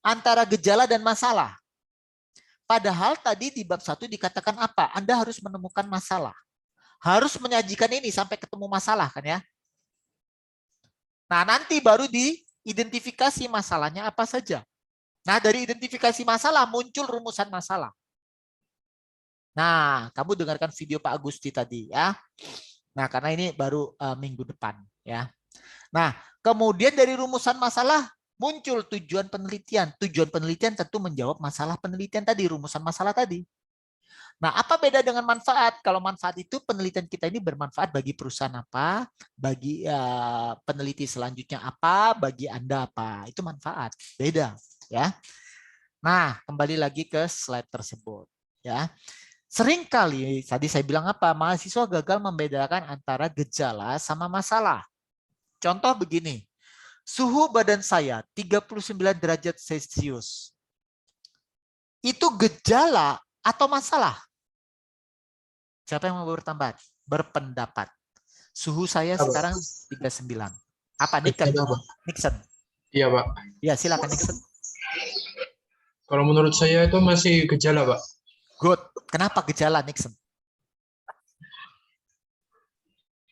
antara gejala dan masalah. Padahal tadi di bab 1 dikatakan apa? Anda harus menemukan masalah. Harus menyajikan ini sampai ketemu masalah kan ya. Nah, nanti baru diidentifikasi masalahnya apa saja. Nah, dari identifikasi masalah muncul rumusan masalah. Nah, kamu dengarkan video Pak Agusti tadi ya. Nah, karena ini baru minggu depan ya. Nah, kemudian dari rumusan masalah muncul tujuan penelitian. Tujuan penelitian tentu menjawab masalah penelitian tadi, rumusan masalah tadi. Nah, apa beda dengan manfaat? Kalau manfaat itu penelitian kita ini bermanfaat bagi perusahaan apa, bagi peneliti selanjutnya apa, bagi Anda apa. Itu manfaat. Beda ya. Nah, kembali lagi ke slide tersebut ya. Seringkali tadi saya bilang apa? Mahasiswa gagal membedakan antara gejala sama masalah. Contoh begini. Suhu badan saya 39 derajat Celcius. Itu gejala atau masalah? Siapa yang mau berpendapat? Suhu saya sekarang 39. Apa Nixon? Iya, Pak. Ya, silakan Nixon. Kalau menurut saya itu masih gejala, Pak. Good. Kenapa gejala, Nixon?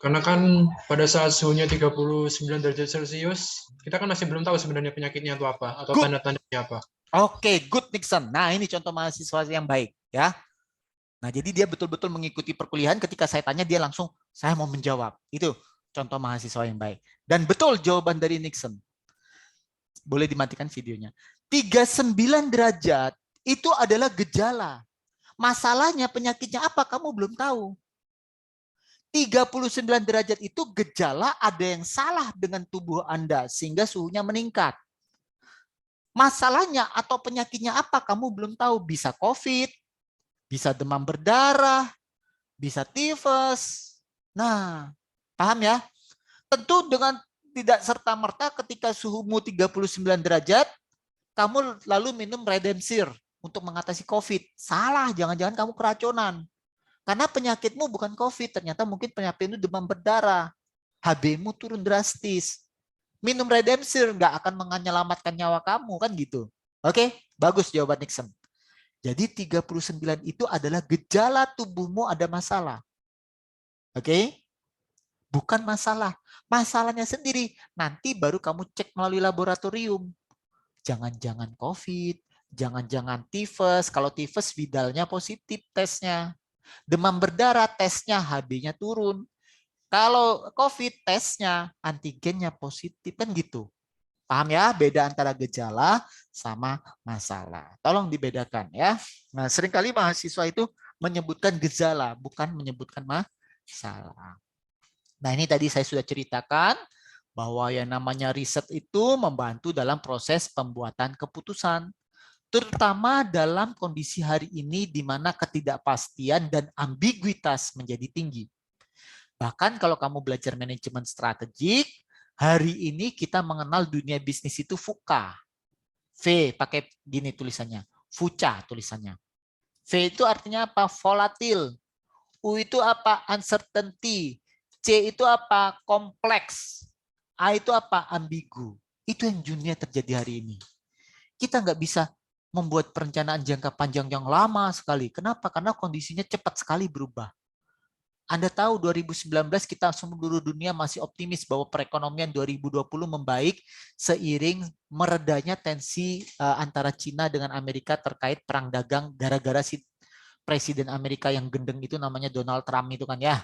Karena kan pada saat suhunya 39 derajat Celcius, kita kan masih belum tahu sebenarnya penyakitnya itu apa atau tanda-tandanya apa. Oke, good Nixon. Nah, ini contoh mahasiswa yang baik ya. Nah, jadi dia betul-betul mengikuti perkuliahan, ketika saya tanya dia langsung saya mau menjawab. Itu contoh mahasiswa yang baik. Dan betul jawaban dari Nixon. Boleh dimatikan videonya. 39 derajat itu adalah gejala. Masalahnya penyakitnya apa kamu belum tahu. 39 derajat itu gejala ada yang salah dengan tubuh Anda sehingga suhunya meningkat. Masalahnya atau penyakitnya apa kamu belum tahu. Bisa COVID, bisa demam berdarah, bisa tifus. Nah, paham ya? Tentu dengan tidak serta-merta ketika suhumu 39 derajat, kamu lalu minum Redensir untuk mengatasi COVID. Salah, jangan-jangan kamu keracunan. Karena penyakitmu bukan COVID, ternyata mungkin penyakitmu demam berdarah. HB-mu turun drastis. Minum Redensir nggak akan menyelamatkan nyawa kamu, kan gitu. Oke, bagus jawaban Nixon. Jadi 39 itu adalah gejala tubuhmu ada masalah. Oke? Bukan masalah. Masalahnya sendiri. Nanti baru kamu cek melalui laboratorium. Jangan-jangan COVID, Jangan-jangan tifus. Kalau tifus Vidalnya positif tesnya. Demam berdarah tesnya HB-nya turun. Kalau COVID tesnya antigennya positif kan gitu. Paham ya beda antara gejala sama masalah. Tolong dibedakan ya. Nah, seringkali mahasiswa itu menyebutkan gejala bukan menyebutkan masalah. Nah, ini tadi saya sudah ceritakan bahwa yang namanya riset itu membantu dalam proses pembuatan keputusan. Terutama dalam kondisi hari ini di mana ketidakpastian dan ambiguitas menjadi tinggi. Bahkan kalau kamu belajar manajemen strategik, hari ini kita mengenal dunia bisnis itu VUCA. V pakai gini tulisannya, VUCA tulisannya. V itu artinya apa? Volatil. U itu apa? Uncertainty. C itu apa? Kompleks. A itu apa? Ambigu. Itu yang dunia terjadi hari ini. Kita nggak bisa membuat perencanaan jangka panjang yang lama sekali. Kenapa? Karena kondisinya cepat sekali berubah. Anda tahu 2019 kita seluruh dunia masih optimis bahwa perekonomian 2020 membaik seiring meredanya tensi antara Cina dengan Amerika terkait perang dagang gara-gara si presiden Amerika yang gendeng itu namanya Donald Trump itu kan ya.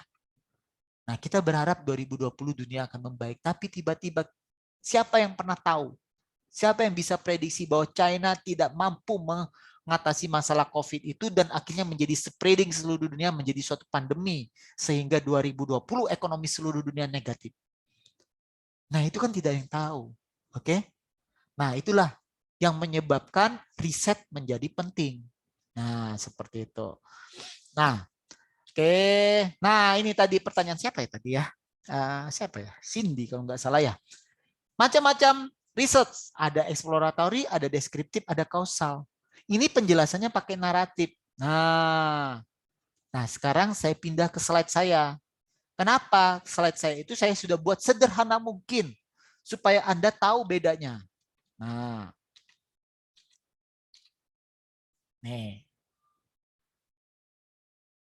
Nah, kita berharap 2020 dunia akan membaik, tapi tiba-tiba siapa yang pernah tahu? Siapa yang bisa prediksi bahwa China tidak mampu mengatasi masalah COVID itu dan akhirnya menjadi spreading seluruh dunia menjadi suatu pandemi sehingga 2020 ekonomi seluruh dunia negatif. Nah, itu kan tidak ada yang tahu. Oke? Nah, itulah yang menyebabkan riset menjadi penting. Nah, seperti itu. Nah, oke. Nah, ini tadi pertanyaan siapa ya tadi ya? Siapa ya? Cindy kalau nggak salah ya. Macam-macam research, ada exploratory, ada deskriptif, ada kausal. Ini penjelasannya pakai naratif. Nah, sekarang saya pindah ke slide saya. Kenapa slide saya itu saya sudah buat sederhana mungkin supaya Anda tahu bedanya. Nah, nih.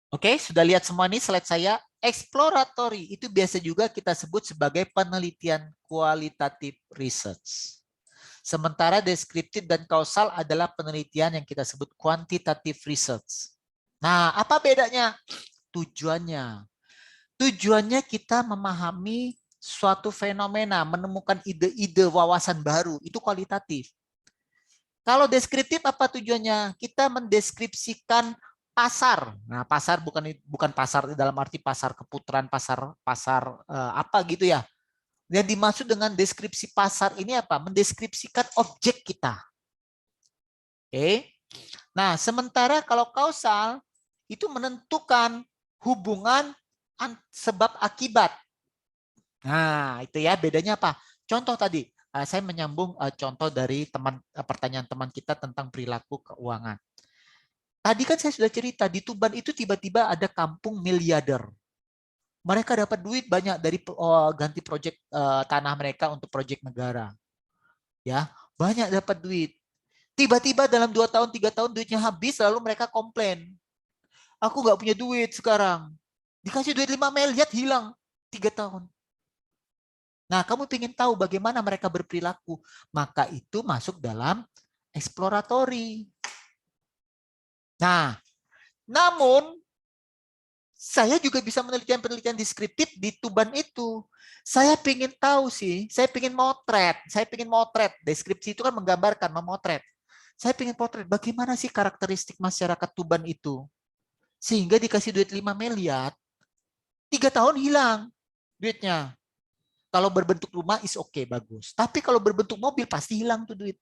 Oke, sudah lihat semua ini slide saya. Exploratory itu biasa juga kita sebut sebagai penelitian kualitatif research. Sementara deskriptif dan kausal adalah penelitian yang kita sebut quantitative research. Nah, apa bedanya? Tujuannya. Tujuannya kita memahami suatu fenomena, menemukan ide-ide wawasan baru, itu kualitatif. Kalau deskriptif apa tujuannya? Kita mendeskripsikan pasar. Nah, pasar bukan pasar dalam arti pasar keputaran, pasar apa gitu ya. Yang dimaksud dengan deskripsi pasar ini apa? Mendeskripsikan objek kita. Oke. Nah, sementara kalau kausal itu menentukan hubungan sebab akibat. Nah, itu ya bedanya apa? Contoh tadi, saya menyambung contoh dari pertanyaan teman kita tentang perilaku keuangan. Tadi kan saya sudah cerita di Tuban itu tiba-tiba ada kampung miliarder. Mereka dapat duit banyak dari ganti proyek tanah mereka untuk proyek negara. Ya, banyak dapat duit. Tiba-tiba dalam 2 tahun, 3 tahun duitnya habis lalu mereka komplain. Aku nggak punya duit sekarang. Dikasih duit 5 miliar hilang 3 tahun. Nah, kamu ingin tahu bagaimana mereka berperilaku, maka itu masuk dalam exploratory. Nah, namun saya juga bisa penelitian deskriptif di Tuban itu. Saya ingin tahu sih, saya ingin motret. Deskripsi itu kan menggambarkan, memotret. Saya ingin potret bagaimana sih karakteristik masyarakat Tuban itu. Sehingga dikasih duit 5 miliar, 3 tahun hilang duitnya. Kalau berbentuk rumah is oke, bagus. Tapi kalau berbentuk mobil pasti hilang tuh duit.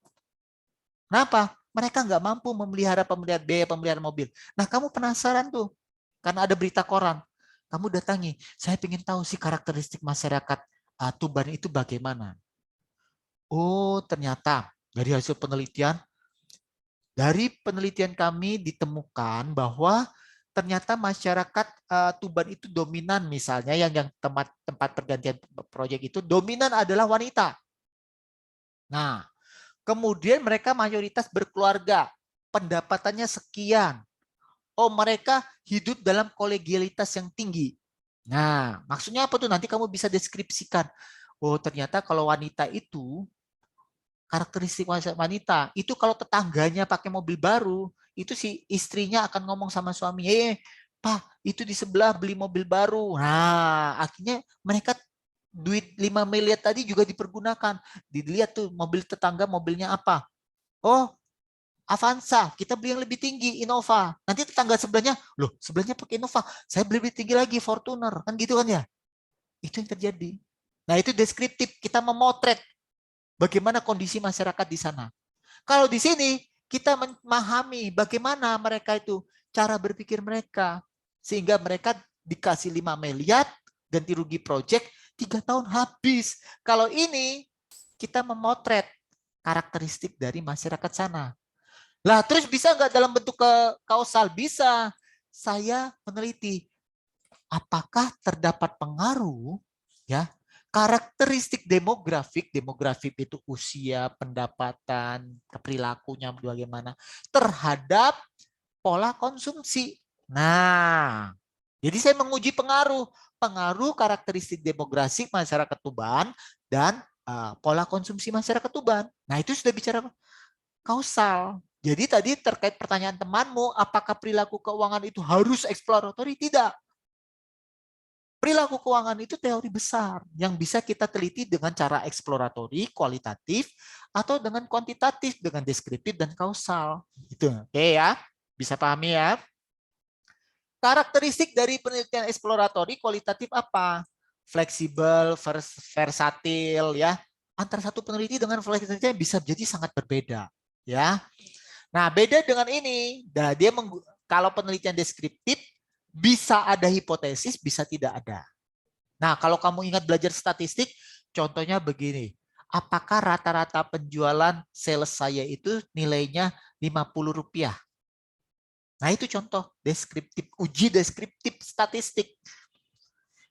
Kenapa? Mereka nggak mampu memelihara biaya pemelihara mobil. Nah, kamu penasaran tuh. Karena ada berita koran. Kamu datangi. Saya ingin tahu sih karakteristik masyarakat Tuban itu bagaimana. Oh, ternyata dari hasil penelitian, kami ditemukan bahwa ternyata masyarakat Tuban itu dominan misalnya yang tempat pergantian proyek itu dominan adalah wanita. Nah, kemudian mereka mayoritas berkeluarga, pendapatannya sekian. Oh, mereka hidup dalam kolegialitas yang tinggi. Nah, maksudnya apa tuh? Nanti kamu bisa deskripsikan. Oh, ternyata kalau wanita itu karakteristik wanita. Itu kalau tetangganya pakai mobil baru, itu si istrinya akan ngomong sama suami, Pak, itu di sebelah beli mobil baru. Nah, akhirnya mereka duit 5 miliar tadi juga dipergunakan. Dilihat tuh mobil tetangga mobilnya apa. Oh, Avanza, kita beli yang lebih tinggi, Innova. Nanti tetangga sebelahnya, loh sebelahnya pakai Innova, saya beli lebih tinggi lagi, Fortuner. Kan gitu kan ya? Itu yang terjadi. Nah itu deskriptif, kita memotret bagaimana kondisi masyarakat di sana. Kalau di sini, kita memahami bagaimana mereka itu, cara berpikir mereka. Sehingga mereka dikasih 5 miliar, ganti rugi project, 3 tahun habis. Kalau ini, kita memotret karakteristik dari masyarakat sana. Lah, terus bisa nggak dalam bentuk kausal? Bisa. Saya meneliti apakah terdapat pengaruh ya karakteristik demografik itu usia, pendapatan, perilakunya bagaimana terhadap pola konsumsi. Nah, jadi saya menguji pengaruh karakteristik demografik masyarakat Tuban dan pola konsumsi masyarakat Tuban. Nah, itu sudah bicara kausal. Jadi tadi terkait pertanyaan temanmu, apakah perilaku keuangan itu harus eksploratory? Tidak. Perilaku keuangan itu teori besar yang bisa kita teliti dengan cara eksploratory, kualitatif, atau dengan kuantitatif, dengan deskriptif dan kausal. Gitu. Oke ya, bisa pahami ya? Karakteristik dari penelitian eksploratory kualitatif apa? Fleksibel, versatil ya. Antara satu peneliti dengan fleksibilitasnya bisa jadi sangat berbeda ya. Nah, beda dengan ini, nah, dia kalau penelitian deskriptif bisa ada hipotesis, bisa tidak ada. Nah, kalau kamu ingat belajar statistik, contohnya begini. Apakah rata-rata penjualan sales saya itu nilainya Rp50? Nah, itu contoh deskriptif, uji deskriptif statistik.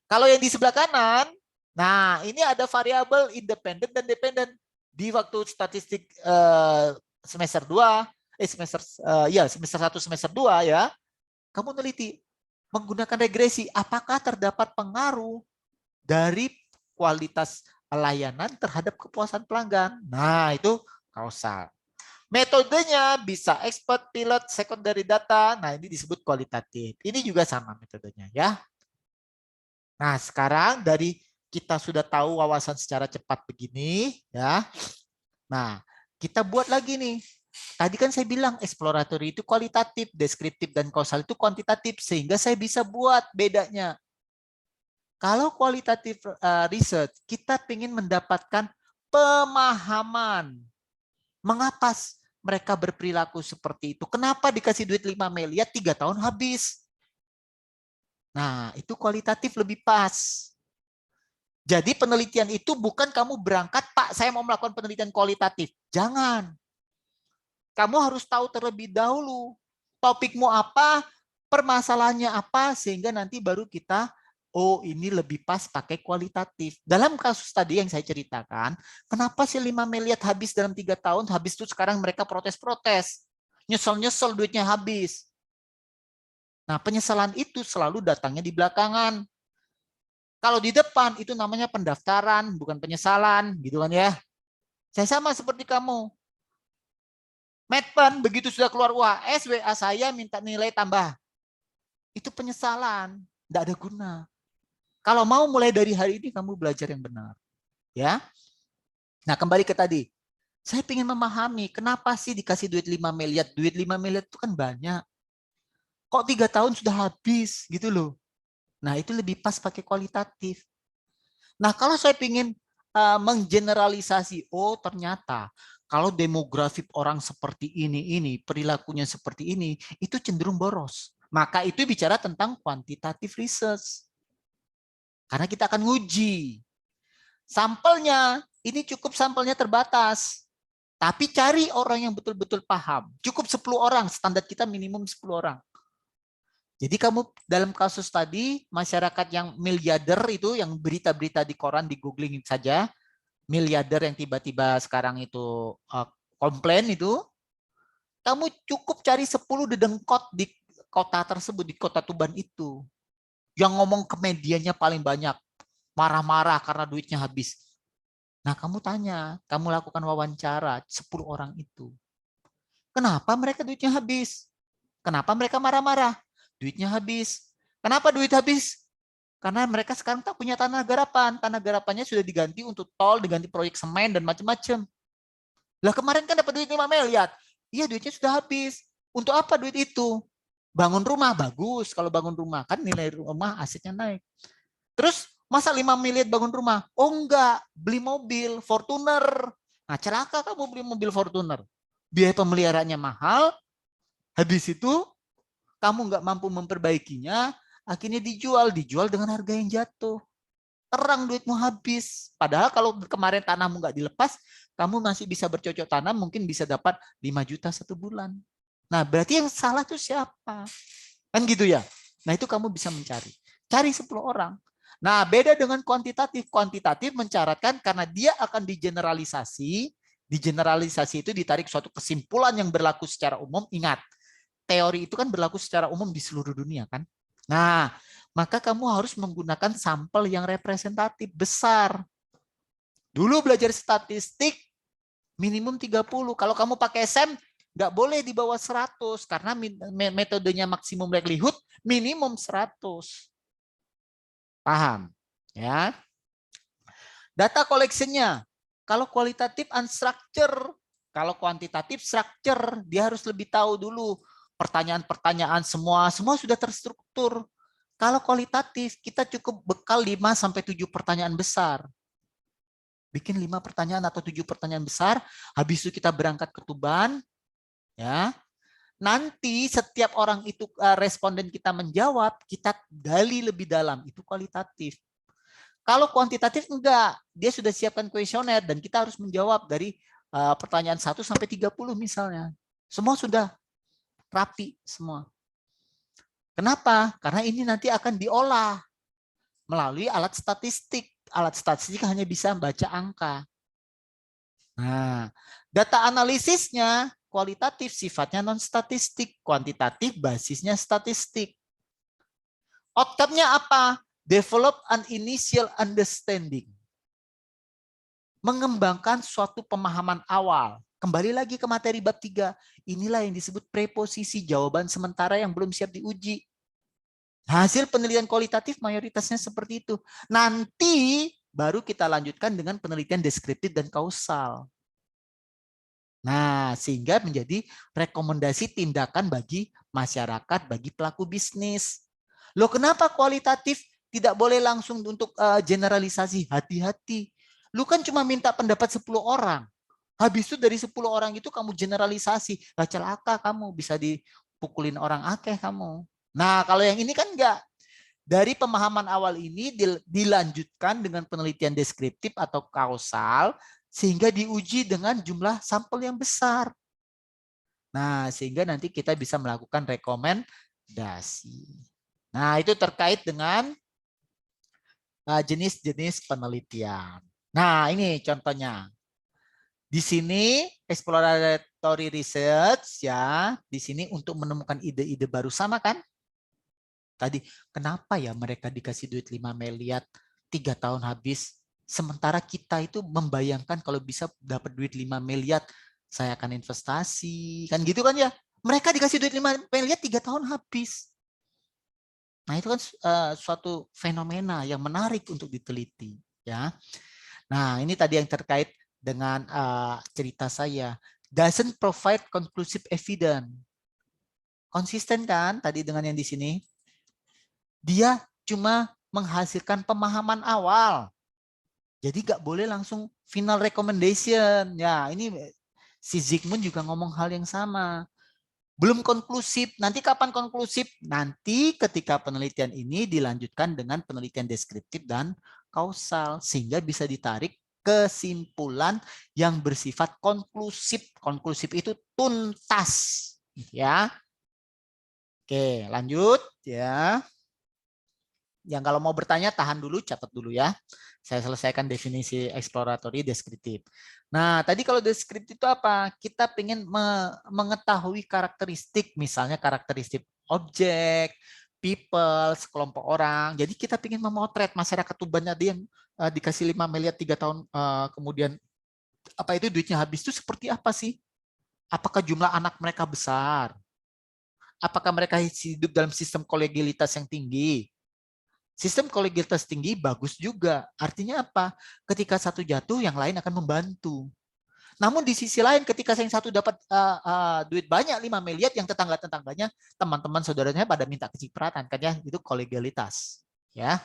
Kalau yang di sebelah kanan, nah ini ada variabel independen dan dependen. Di waktu statistik semester 2, semester 1 semester 2 ya, kamu neliti menggunakan regresi apakah terdapat pengaruh dari kualitas layanan terhadap kepuasan pelanggan. Nah, itu kausal. Metodenya bisa expert, pilot, secondary data. Nah, ini disebut kualitatif. Ini juga sama metodenya ya. Nah, sekarang dari kita sudah tahu wawasan secara cepat begini ya. Nah, kita buat lagi nih. Tadi kan saya bilang exploratory itu kualitatif, deskriptif dan kausal itu kuantitatif sehingga saya bisa buat bedanya. Kalau kualitatif research, kita ingin mendapatkan pemahaman. Mengapa mereka berperilaku seperti itu? Kenapa dikasih duit 5 miliar 3 tahun habis? Nah, itu kualitatif lebih pas. Jadi penelitian itu bukan kamu berangkat, Pak, saya mau melakukan penelitian kualitatif. Jangan. Kamu harus tahu terlebih dahulu topikmu apa, permasalahannya apa, sehingga nanti baru kita, oh ini lebih pas pakai kualitatif. Dalam kasus tadi yang saya ceritakan, kenapa sih 5 miliar habis dalam 3 tahun, habis itu sekarang mereka protes-protes. Nyesel-nyesel duitnya habis. Nah penyesalan itu selalu datangnya di belakangan. Kalau di depan itu namanya pendaftaran, bukan penyesalan, gitu kan ya. Saya sama seperti kamu. Medpen begitu sudah keluar UAS, WA saya minta nilai tambah. Itu penyesalan, tidak ada guna. Kalau mau mulai dari hari ini kamu belajar yang benar, ya. Nah kembali ke tadi, saya ingin memahami kenapa sih dikasih duit 5 miliar, duit 5 miliar itu kan banyak. Kok 3 tahun sudah habis gitu loh. Nah itu lebih pas pakai kualitatif. Nah kalau saya ingin menggeneralisasi, oh ternyata kalau demografi orang seperti ini, perilakunya seperti ini, itu cenderung boros. Maka itu bicara tentang quantitative research. Karena kita akan nguji. Sampelnya, ini cukup sampelnya terbatas. Tapi cari orang yang betul-betul paham. Cukup 10 orang, standar kita minimum 10 orang. Jadi kamu dalam kasus tadi, masyarakat yang miliarder itu, yang berita-berita di koran, di googling saja, miliarder yang tiba-tiba sekarang itu komplain itu, kamu cukup cari 10 dedengkot di kota tersebut, di kota Tuban itu. Yang ngomong ke medianya paling banyak, marah-marah karena duitnya habis. Nah, kamu tanya, kamu lakukan wawancara 10 orang itu. Kenapa mereka duitnya habis? Kenapa mereka marah-marah? Duitnya habis. Kenapa duit habis? Karena mereka sekarang tak punya tanah garapan. Tanah garapannya sudah diganti untuk tol, diganti proyek semen dan macam-macam. Lah kemarin kan dapat duit 5 miliar. Iya, duitnya sudah habis. Untuk apa duit itu? Bangun rumah bagus. Kalau bangun rumah kan nilai rumah asetnya naik. Terus masa 5 miliar bangun rumah? Oh enggak, beli mobil Fortuner. Nah, celaka kamu beli mobil Fortuner. Biaya pemeliharaannya mahal. Habis itu kamu nggak mampu memperbaikinya, akhirnya dijual dengan harga yang jatuh. Terang duitmu habis. Padahal kalau kemarin tanahmu nggak dilepas, kamu masih bisa bercocok tanam, mungkin bisa dapat 5 juta 1 bulan. Nah, berarti yang salah itu siapa? Kan gitu ya. Nah, itu kamu bisa mencari. Cari 10 orang. Nah, beda dengan kuantitatif. Kuantitatif mencaratkan karena dia akan digeneralisasi. Digeneralisasi itu ditarik suatu kesimpulan yang berlaku secara umum. Ingat, teori itu kan berlaku secara umum di seluruh dunia kan. Nah, maka kamu harus menggunakan sampel yang representatif besar. Dulu belajar statistik minimum 30. Kalau kamu pakai SEM nggak boleh di bawah 100 karena metodenya maksimum likelihood minimum 100. Paham? Ya. Data collection-nya. Kalau kualitatif unstructured, kalau kuantitatif structure, dia harus lebih tahu dulu pertanyaan-pertanyaan semua sudah terstruktur. Kalau kualitatif, kita cukup bekal 5-7 pertanyaan besar. Bikin 5 pertanyaan atau 7 pertanyaan besar, habis itu kita berangkat ke Tuban, ya. Nanti setiap orang itu responden kita menjawab, kita gali lebih dalam, itu kualitatif. Kalau kuantitatif enggak, dia sudah siapkan kuesioner dan kita harus menjawab dari pertanyaan 1 sampai 30 misalnya. Semua sudah rapi semua. Kenapa? Karena ini nanti akan diolah melalui alat statistik. Alat statistik hanya bisa baca angka. Nah, data analisisnya kualitatif sifatnya non-statistik, kuantitatif basisnya statistik. Outcome-nya apa? Develop an initial understanding. Mengembangkan suatu pemahaman awal. Kembali lagi ke materi bab 3. Inilah yang disebut preposisi, jawaban sementara yang belum siap diuji. Hasil penelitian kualitatif mayoritasnya seperti itu. Nanti baru kita lanjutkan dengan penelitian deskriptif dan kausal. Nah, sehingga menjadi rekomendasi tindakan bagi masyarakat, bagi pelaku bisnis. Loh, kenapa kualitatif tidak boleh langsung untuk generalisasi? Hati-hati. Lu kan cuma minta pendapat 10 orang. Habis itu dari 10 orang itu kamu generalisasi. Lah celaka kamu, bisa dipukulin orang akeh kamu. Nah, kalau yang ini kan enggak. Dari pemahaman awal ini dilanjutkan dengan penelitian deskriptif atau kausal, sehingga diuji dengan jumlah sampel yang besar. Nah, sehingga nanti kita bisa melakukan rekomendasi. Nah, itu terkait dengan jenis-jenis penelitian. Nah, ini contohnya. Di sini exploratory research ya, di sini untuk menemukan ide-ide baru, sama kan? Tadi kenapa ya mereka dikasih duit 5 miliar 3 tahun habis, sementara kita itu membayangkan kalau bisa dapat duit 5 miliar saya akan investasi, kan gitu kan ya? Mereka dikasih duit 5 miliar 3 tahun habis. Nah, itu kan suatu fenomena yang menarik untuk diteliti ya. Nah, ini tadi yang terkait dengan cerita saya. Doesn't provide conclusive evidence. Konsisten kan tadi dengan yang di sini? Dia cuma menghasilkan pemahaman awal. Jadi nggak boleh langsung final recommendation. Ya, ini si Zygmunt juga ngomong hal yang sama. Belum konklusif. Nanti kapan konklusif? Nanti ketika penelitian ini dilanjutkan dengan penelitian deskriptif dan kausal. Sehingga bisa ditarik kesimpulan yang bersifat konklusif. Konklusif itu tuntas. Ya. Oke, lanjut ya. Yang kalau mau bertanya tahan dulu, catat dulu ya. Saya selesaikan definisi exploratory deskriptif. Nah, tadi kalau deskriptif itu apa? Kita ingin mengetahui karakteristik, misalnya karakteristik objek, people, sekelompok orang. Jadi kita ingin memotret masyarakat Tuban tadi yang dikasih 5 miliar 3 tahun kemudian apa itu duitnya habis itu seperti apa sih? Apakah jumlah anak mereka besar? Apakah mereka hidup dalam sistem kolegialitas yang tinggi? Sistem kolegialitas tinggi bagus juga. Artinya apa? Ketika satu jatuh, yang lain akan membantu. Namun di sisi lain, ketika yang satu dapat duit banyak 5 miliar, yang tetangga-tetangganya, teman-teman saudaranya pada minta kecipratan, kan ya? Itu kolegialitas, ya,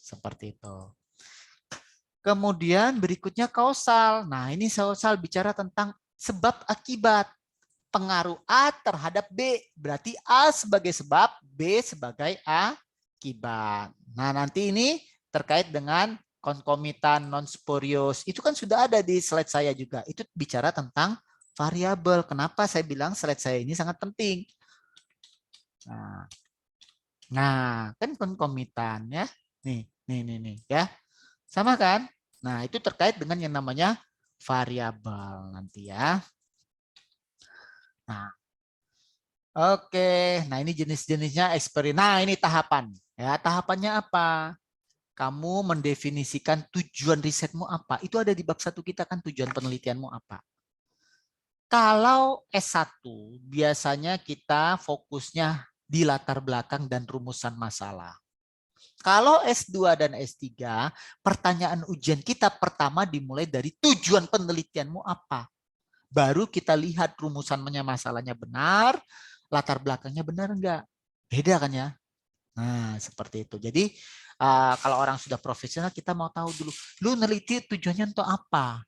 seperti itu. Kemudian berikutnya kausal. Nah, ini kausal bicara tentang sebab akibat. Pengaruh A terhadap B. Berarti A sebagai sebab, B sebagai akibat. Nah, nanti ini terkait dengan konkomitan, non spurious. Itu kan sudah ada di slide saya juga. Itu bicara tentang variabel. Kenapa saya bilang slide saya ini sangat penting? Nah, kan konkomitan ya. Nih, ya. Sama kan? Nah, itu terkait dengan yang namanya variabel nanti ya. Nah, oke. Nah, ini jenis-jenisnya eksperimen. Nah, ini tahapan. Ya, tahapannya apa? Kamu mendefinisikan tujuan risetmu apa. Itu ada di bab 1 kita kan, tujuan penelitianmu apa. Kalau S1 biasanya kita fokusnya di latar belakang dan rumusan masalah. Kalau S2 dan S3, pertanyaan ujian kita pertama dimulai dari tujuan penelitianmu apa. Baru kita lihat rumusannya masalahnya benar, latar belakangnya benar enggak. Beda kan ya? Nah, seperti itu. Jadi kalau orang sudah profesional, kita mau tahu dulu, lu neliti tujuannya untuk apa?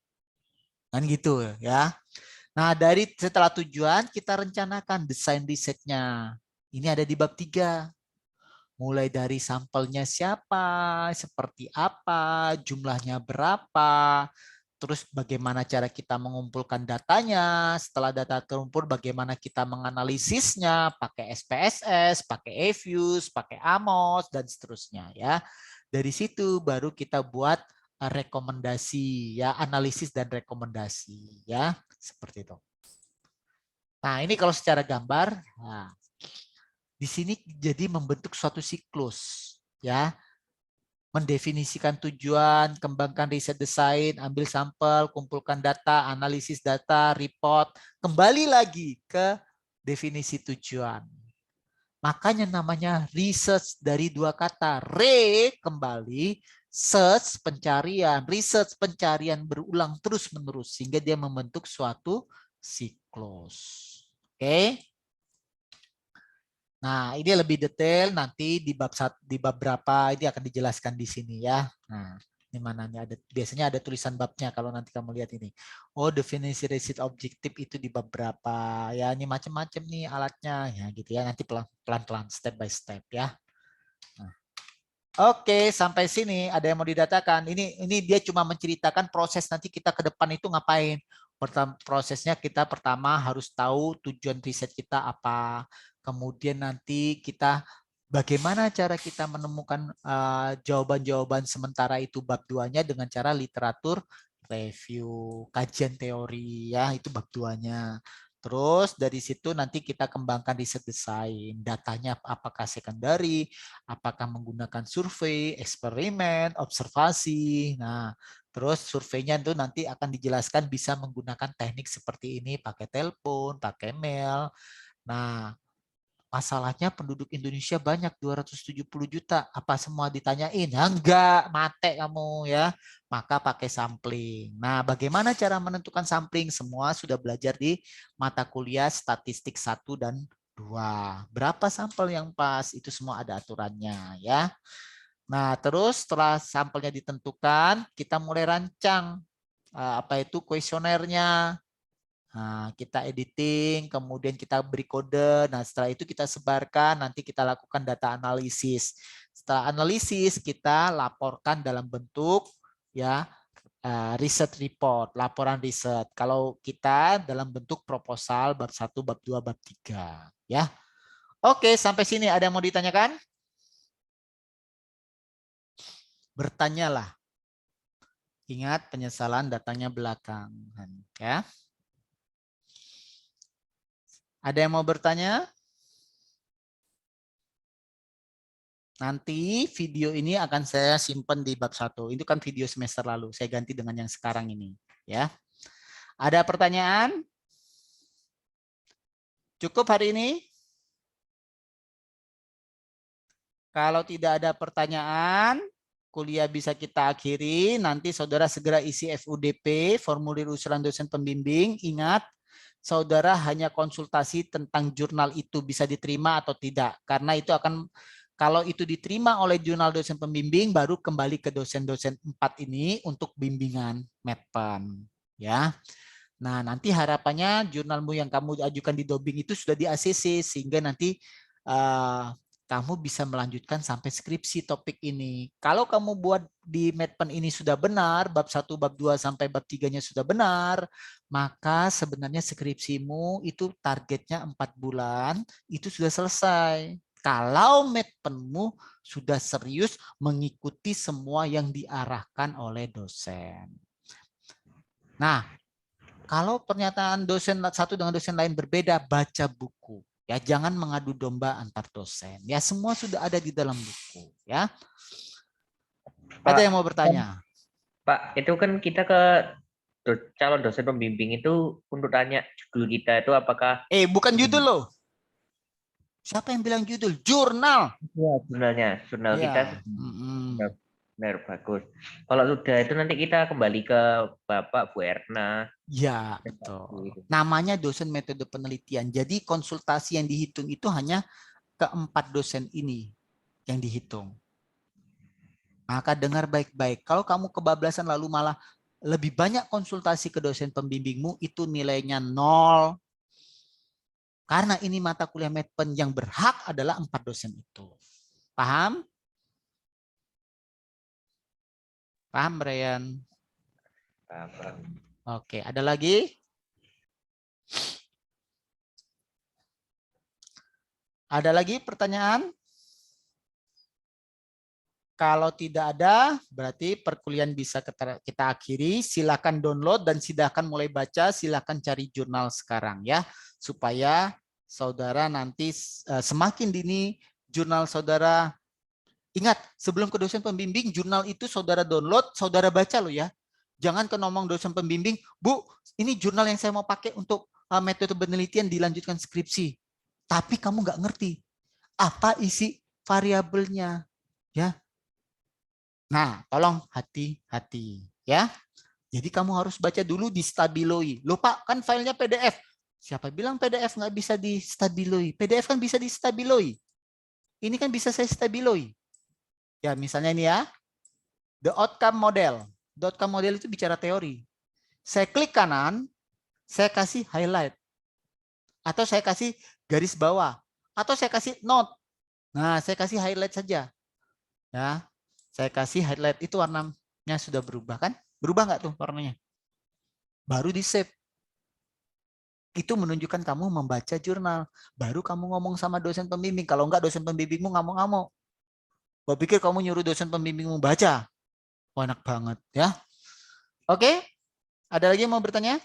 Kan gitu ya. Nah, dari setelah tujuan, kita rencanakan desain risetnya. Ini ada di bab 3. Mulai dari sampelnya siapa, seperti apa, jumlahnya berapa, terus bagaimana cara kita mengumpulkan datanya, setelah data terkumpul bagaimana kita menganalisisnya, pakai SPSS, pakai eViews, pakai AMOS, dan seterusnya ya. Dari situ baru kita buat rekomendasi ya, analisis dan rekomendasi ya, seperti itu. Nah, ini kalau secara gambar, nah, di sini jadi membentuk suatu siklus ya. Mendefinisikan tujuan, kembangkan riset desain, ambil sampel, kumpulkan data, analisis data, report, kembali lagi ke definisi tujuan. Makanya namanya research dari 2 kata, re kembali, search pencarian, research pencarian berulang terus-menerus sehingga dia membentuk suatu siklus. Oke? Nah, ini lebih detail nanti di bab berapa ini akan dijelaskan di sini ya. Nah, di mana nih ada biasanya ada tulisan babnya kalau nanti kamu lihat ini. Oh, definisi riset objektif itu di bab berapa? Ya, ini macam-macam nih alatnya ya gitu ya. Nanti pelan-pelan step by step ya. Nah. Oke, sampai sini ada yang mau didatakan. Ini dia cuma menceritakan proses nanti kita ke depan itu ngapain. Prosesnya kita pertama harus tahu tujuan riset kita apa. Kemudian nanti kita bagaimana cara kita menemukan jawaban-jawaban sementara itu bab 2-nya dengan cara literatur review, kajian teori ya, itu bab 2-nya. Terus dari situ nanti kita kembangkan riset desain, datanya apakah secondary, apakah menggunakan survei, eksperimen, observasi. Nah, terus surveinya itu nanti akan dijelaskan bisa menggunakan teknik seperti ini, pakai telepon, pakai mail. Nah, masalahnya penduduk Indonesia banyak 270 juta. Apa semua ditanyain? Ya, enggak, mate kamu ya. Maka pakai sampling. Nah, bagaimana cara menentukan sampling? Semua sudah belajar di mata kuliah statistik 1 dan 2. Berapa sampel yang pas? Itu semua ada aturannya ya. Nah, terus setelah sampelnya ditentukan, kita mulai rancang apa itu kuesionernya. Nah, kita editing, kemudian kita beri kode. Nah, setelah itu kita sebarkan, nanti kita lakukan data analisis. Setelah analisis, kita laporkan dalam bentuk ya research report, laporan riset. Kalau kita dalam bentuk proposal bab 1, bab 2, bab 3 ya. Oke, sampai sini ada yang mau ditanyakan? Bertanyalah. Ingat penyesalan datangnya belakangan ya. Ada yang mau bertanya? Nanti video ini akan saya simpan di bab 1. Itu kan video semester lalu. Saya ganti dengan yang sekarang ini. Ya. Ada pertanyaan? Cukup hari ini? Kalau tidak ada pertanyaan, kuliah bisa kita akhiri. Nanti saudara segera isi FUDP, formulir usulan dosen pembimbing. Ingat, saudara hanya konsultasi tentang jurnal itu bisa diterima atau tidak. Karena itu akan, kalau itu diterima oleh jurnal dosen pembimbing, baru kembali ke dosen-dosen 4 ini untuk bimbingan Medpen. Ya. Nah, nanti harapannya jurnalmu yang kamu ajukan di Dobing itu sudah di ACC, sehingga nanti kamu bisa melanjutkan sampai skripsi topik ini. Kalau kamu buat di Medpen ini sudah benar, bab 1, bab 2, sampai bab 3-nya sudah benar, maka sebenarnya skripsimu itu targetnya 4 bulan, itu sudah selesai. Kalau Medpenmu sudah serius mengikuti semua yang diarahkan oleh dosen. Nah, kalau pernyataan dosen satu dengan dosen lain berbeda, baca buku. Ya, jangan mengadu domba antar dosen. Ya, semua sudah ada di dalam buku. Ya, Pak, ada yang mau bertanya? Pak, itu kan kita ke calon dosen pembimbing itu untuk tanya judul kita itu apakah? Bukan judul loh. Siapa yang bilang judul? Jurnal. Ya, jurnal Ya. kita. Benar, bagus. Kalau sudah itu nanti kita kembali ke Bapak Bu Erna. Ya, betul. Namanya dosen metode penelitian. Jadi konsultasi yang dihitung itu hanya ke-4 dosen ini yang dihitung. Maka dengar baik-baik. Kalau kamu kebablasan lalu malah lebih banyak konsultasi ke dosen pembimbingmu, itu nilainya 0. Karena ini mata kuliah Medpen yang berhak adalah 4 dosen itu. Paham? Paham, Brian? Paham. Oke, ada lagi? Ada lagi pertanyaan? Kalau tidak ada, berarti perkuliahan bisa kita akhiri. Silakan download dan silakan mulai baca. Silakan cari jurnal sekarang ya, supaya saudara nanti semakin dini jurnal saudara. Ingat, sebelum ke dosen pembimbing, jurnal itu saudara download, saudara baca loh ya. Jangan ke ngomong dosen pembimbing, Bu, ini jurnal yang saya mau pakai untuk metode penelitian dilanjutkan skripsi. Tapi kamu nggak ngerti apa isi variabelnya, ya. Nah, tolong hati-hati ya. Jadi kamu harus baca dulu di stabiloi. Loh Pak, kan filenya PDF. Siapa bilang PDF nggak bisa di stabiloi? PDF kan bisa di stabiloi. Ini kan bisa saya stabiloi. Ya, misalnya ini ya. The outcome model. The outcome model itu bicara teori. Saya klik kanan, saya kasih highlight. Atau saya kasih garis bawah. Atau saya kasih note. Nah, saya kasih highlight saja. Ya. Saya kasih highlight, itu warnanya sudah berubah kan? Berubah nggak tuh warnanya? Baru di save. Itu menunjukkan kamu membaca jurnal. Baru kamu ngomong sama dosen pembimbing. Kalau enggak, dosen pembimbingmu ngamuk-ngamuk. Gua pikir kamu nyuruh dosen pembimbingmu baca. Oh, enak banget ya. Oke, ada lagi yang mau bertanya?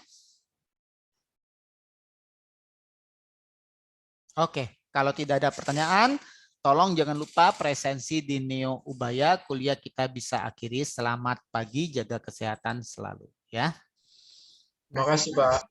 Oke, kalau tidak ada pertanyaan, tolong jangan lupa presensi di Neo Ubaya, kuliah kita bisa akhiri. Selamat pagi, jaga kesehatan selalu ya. Terima kasih, Pak.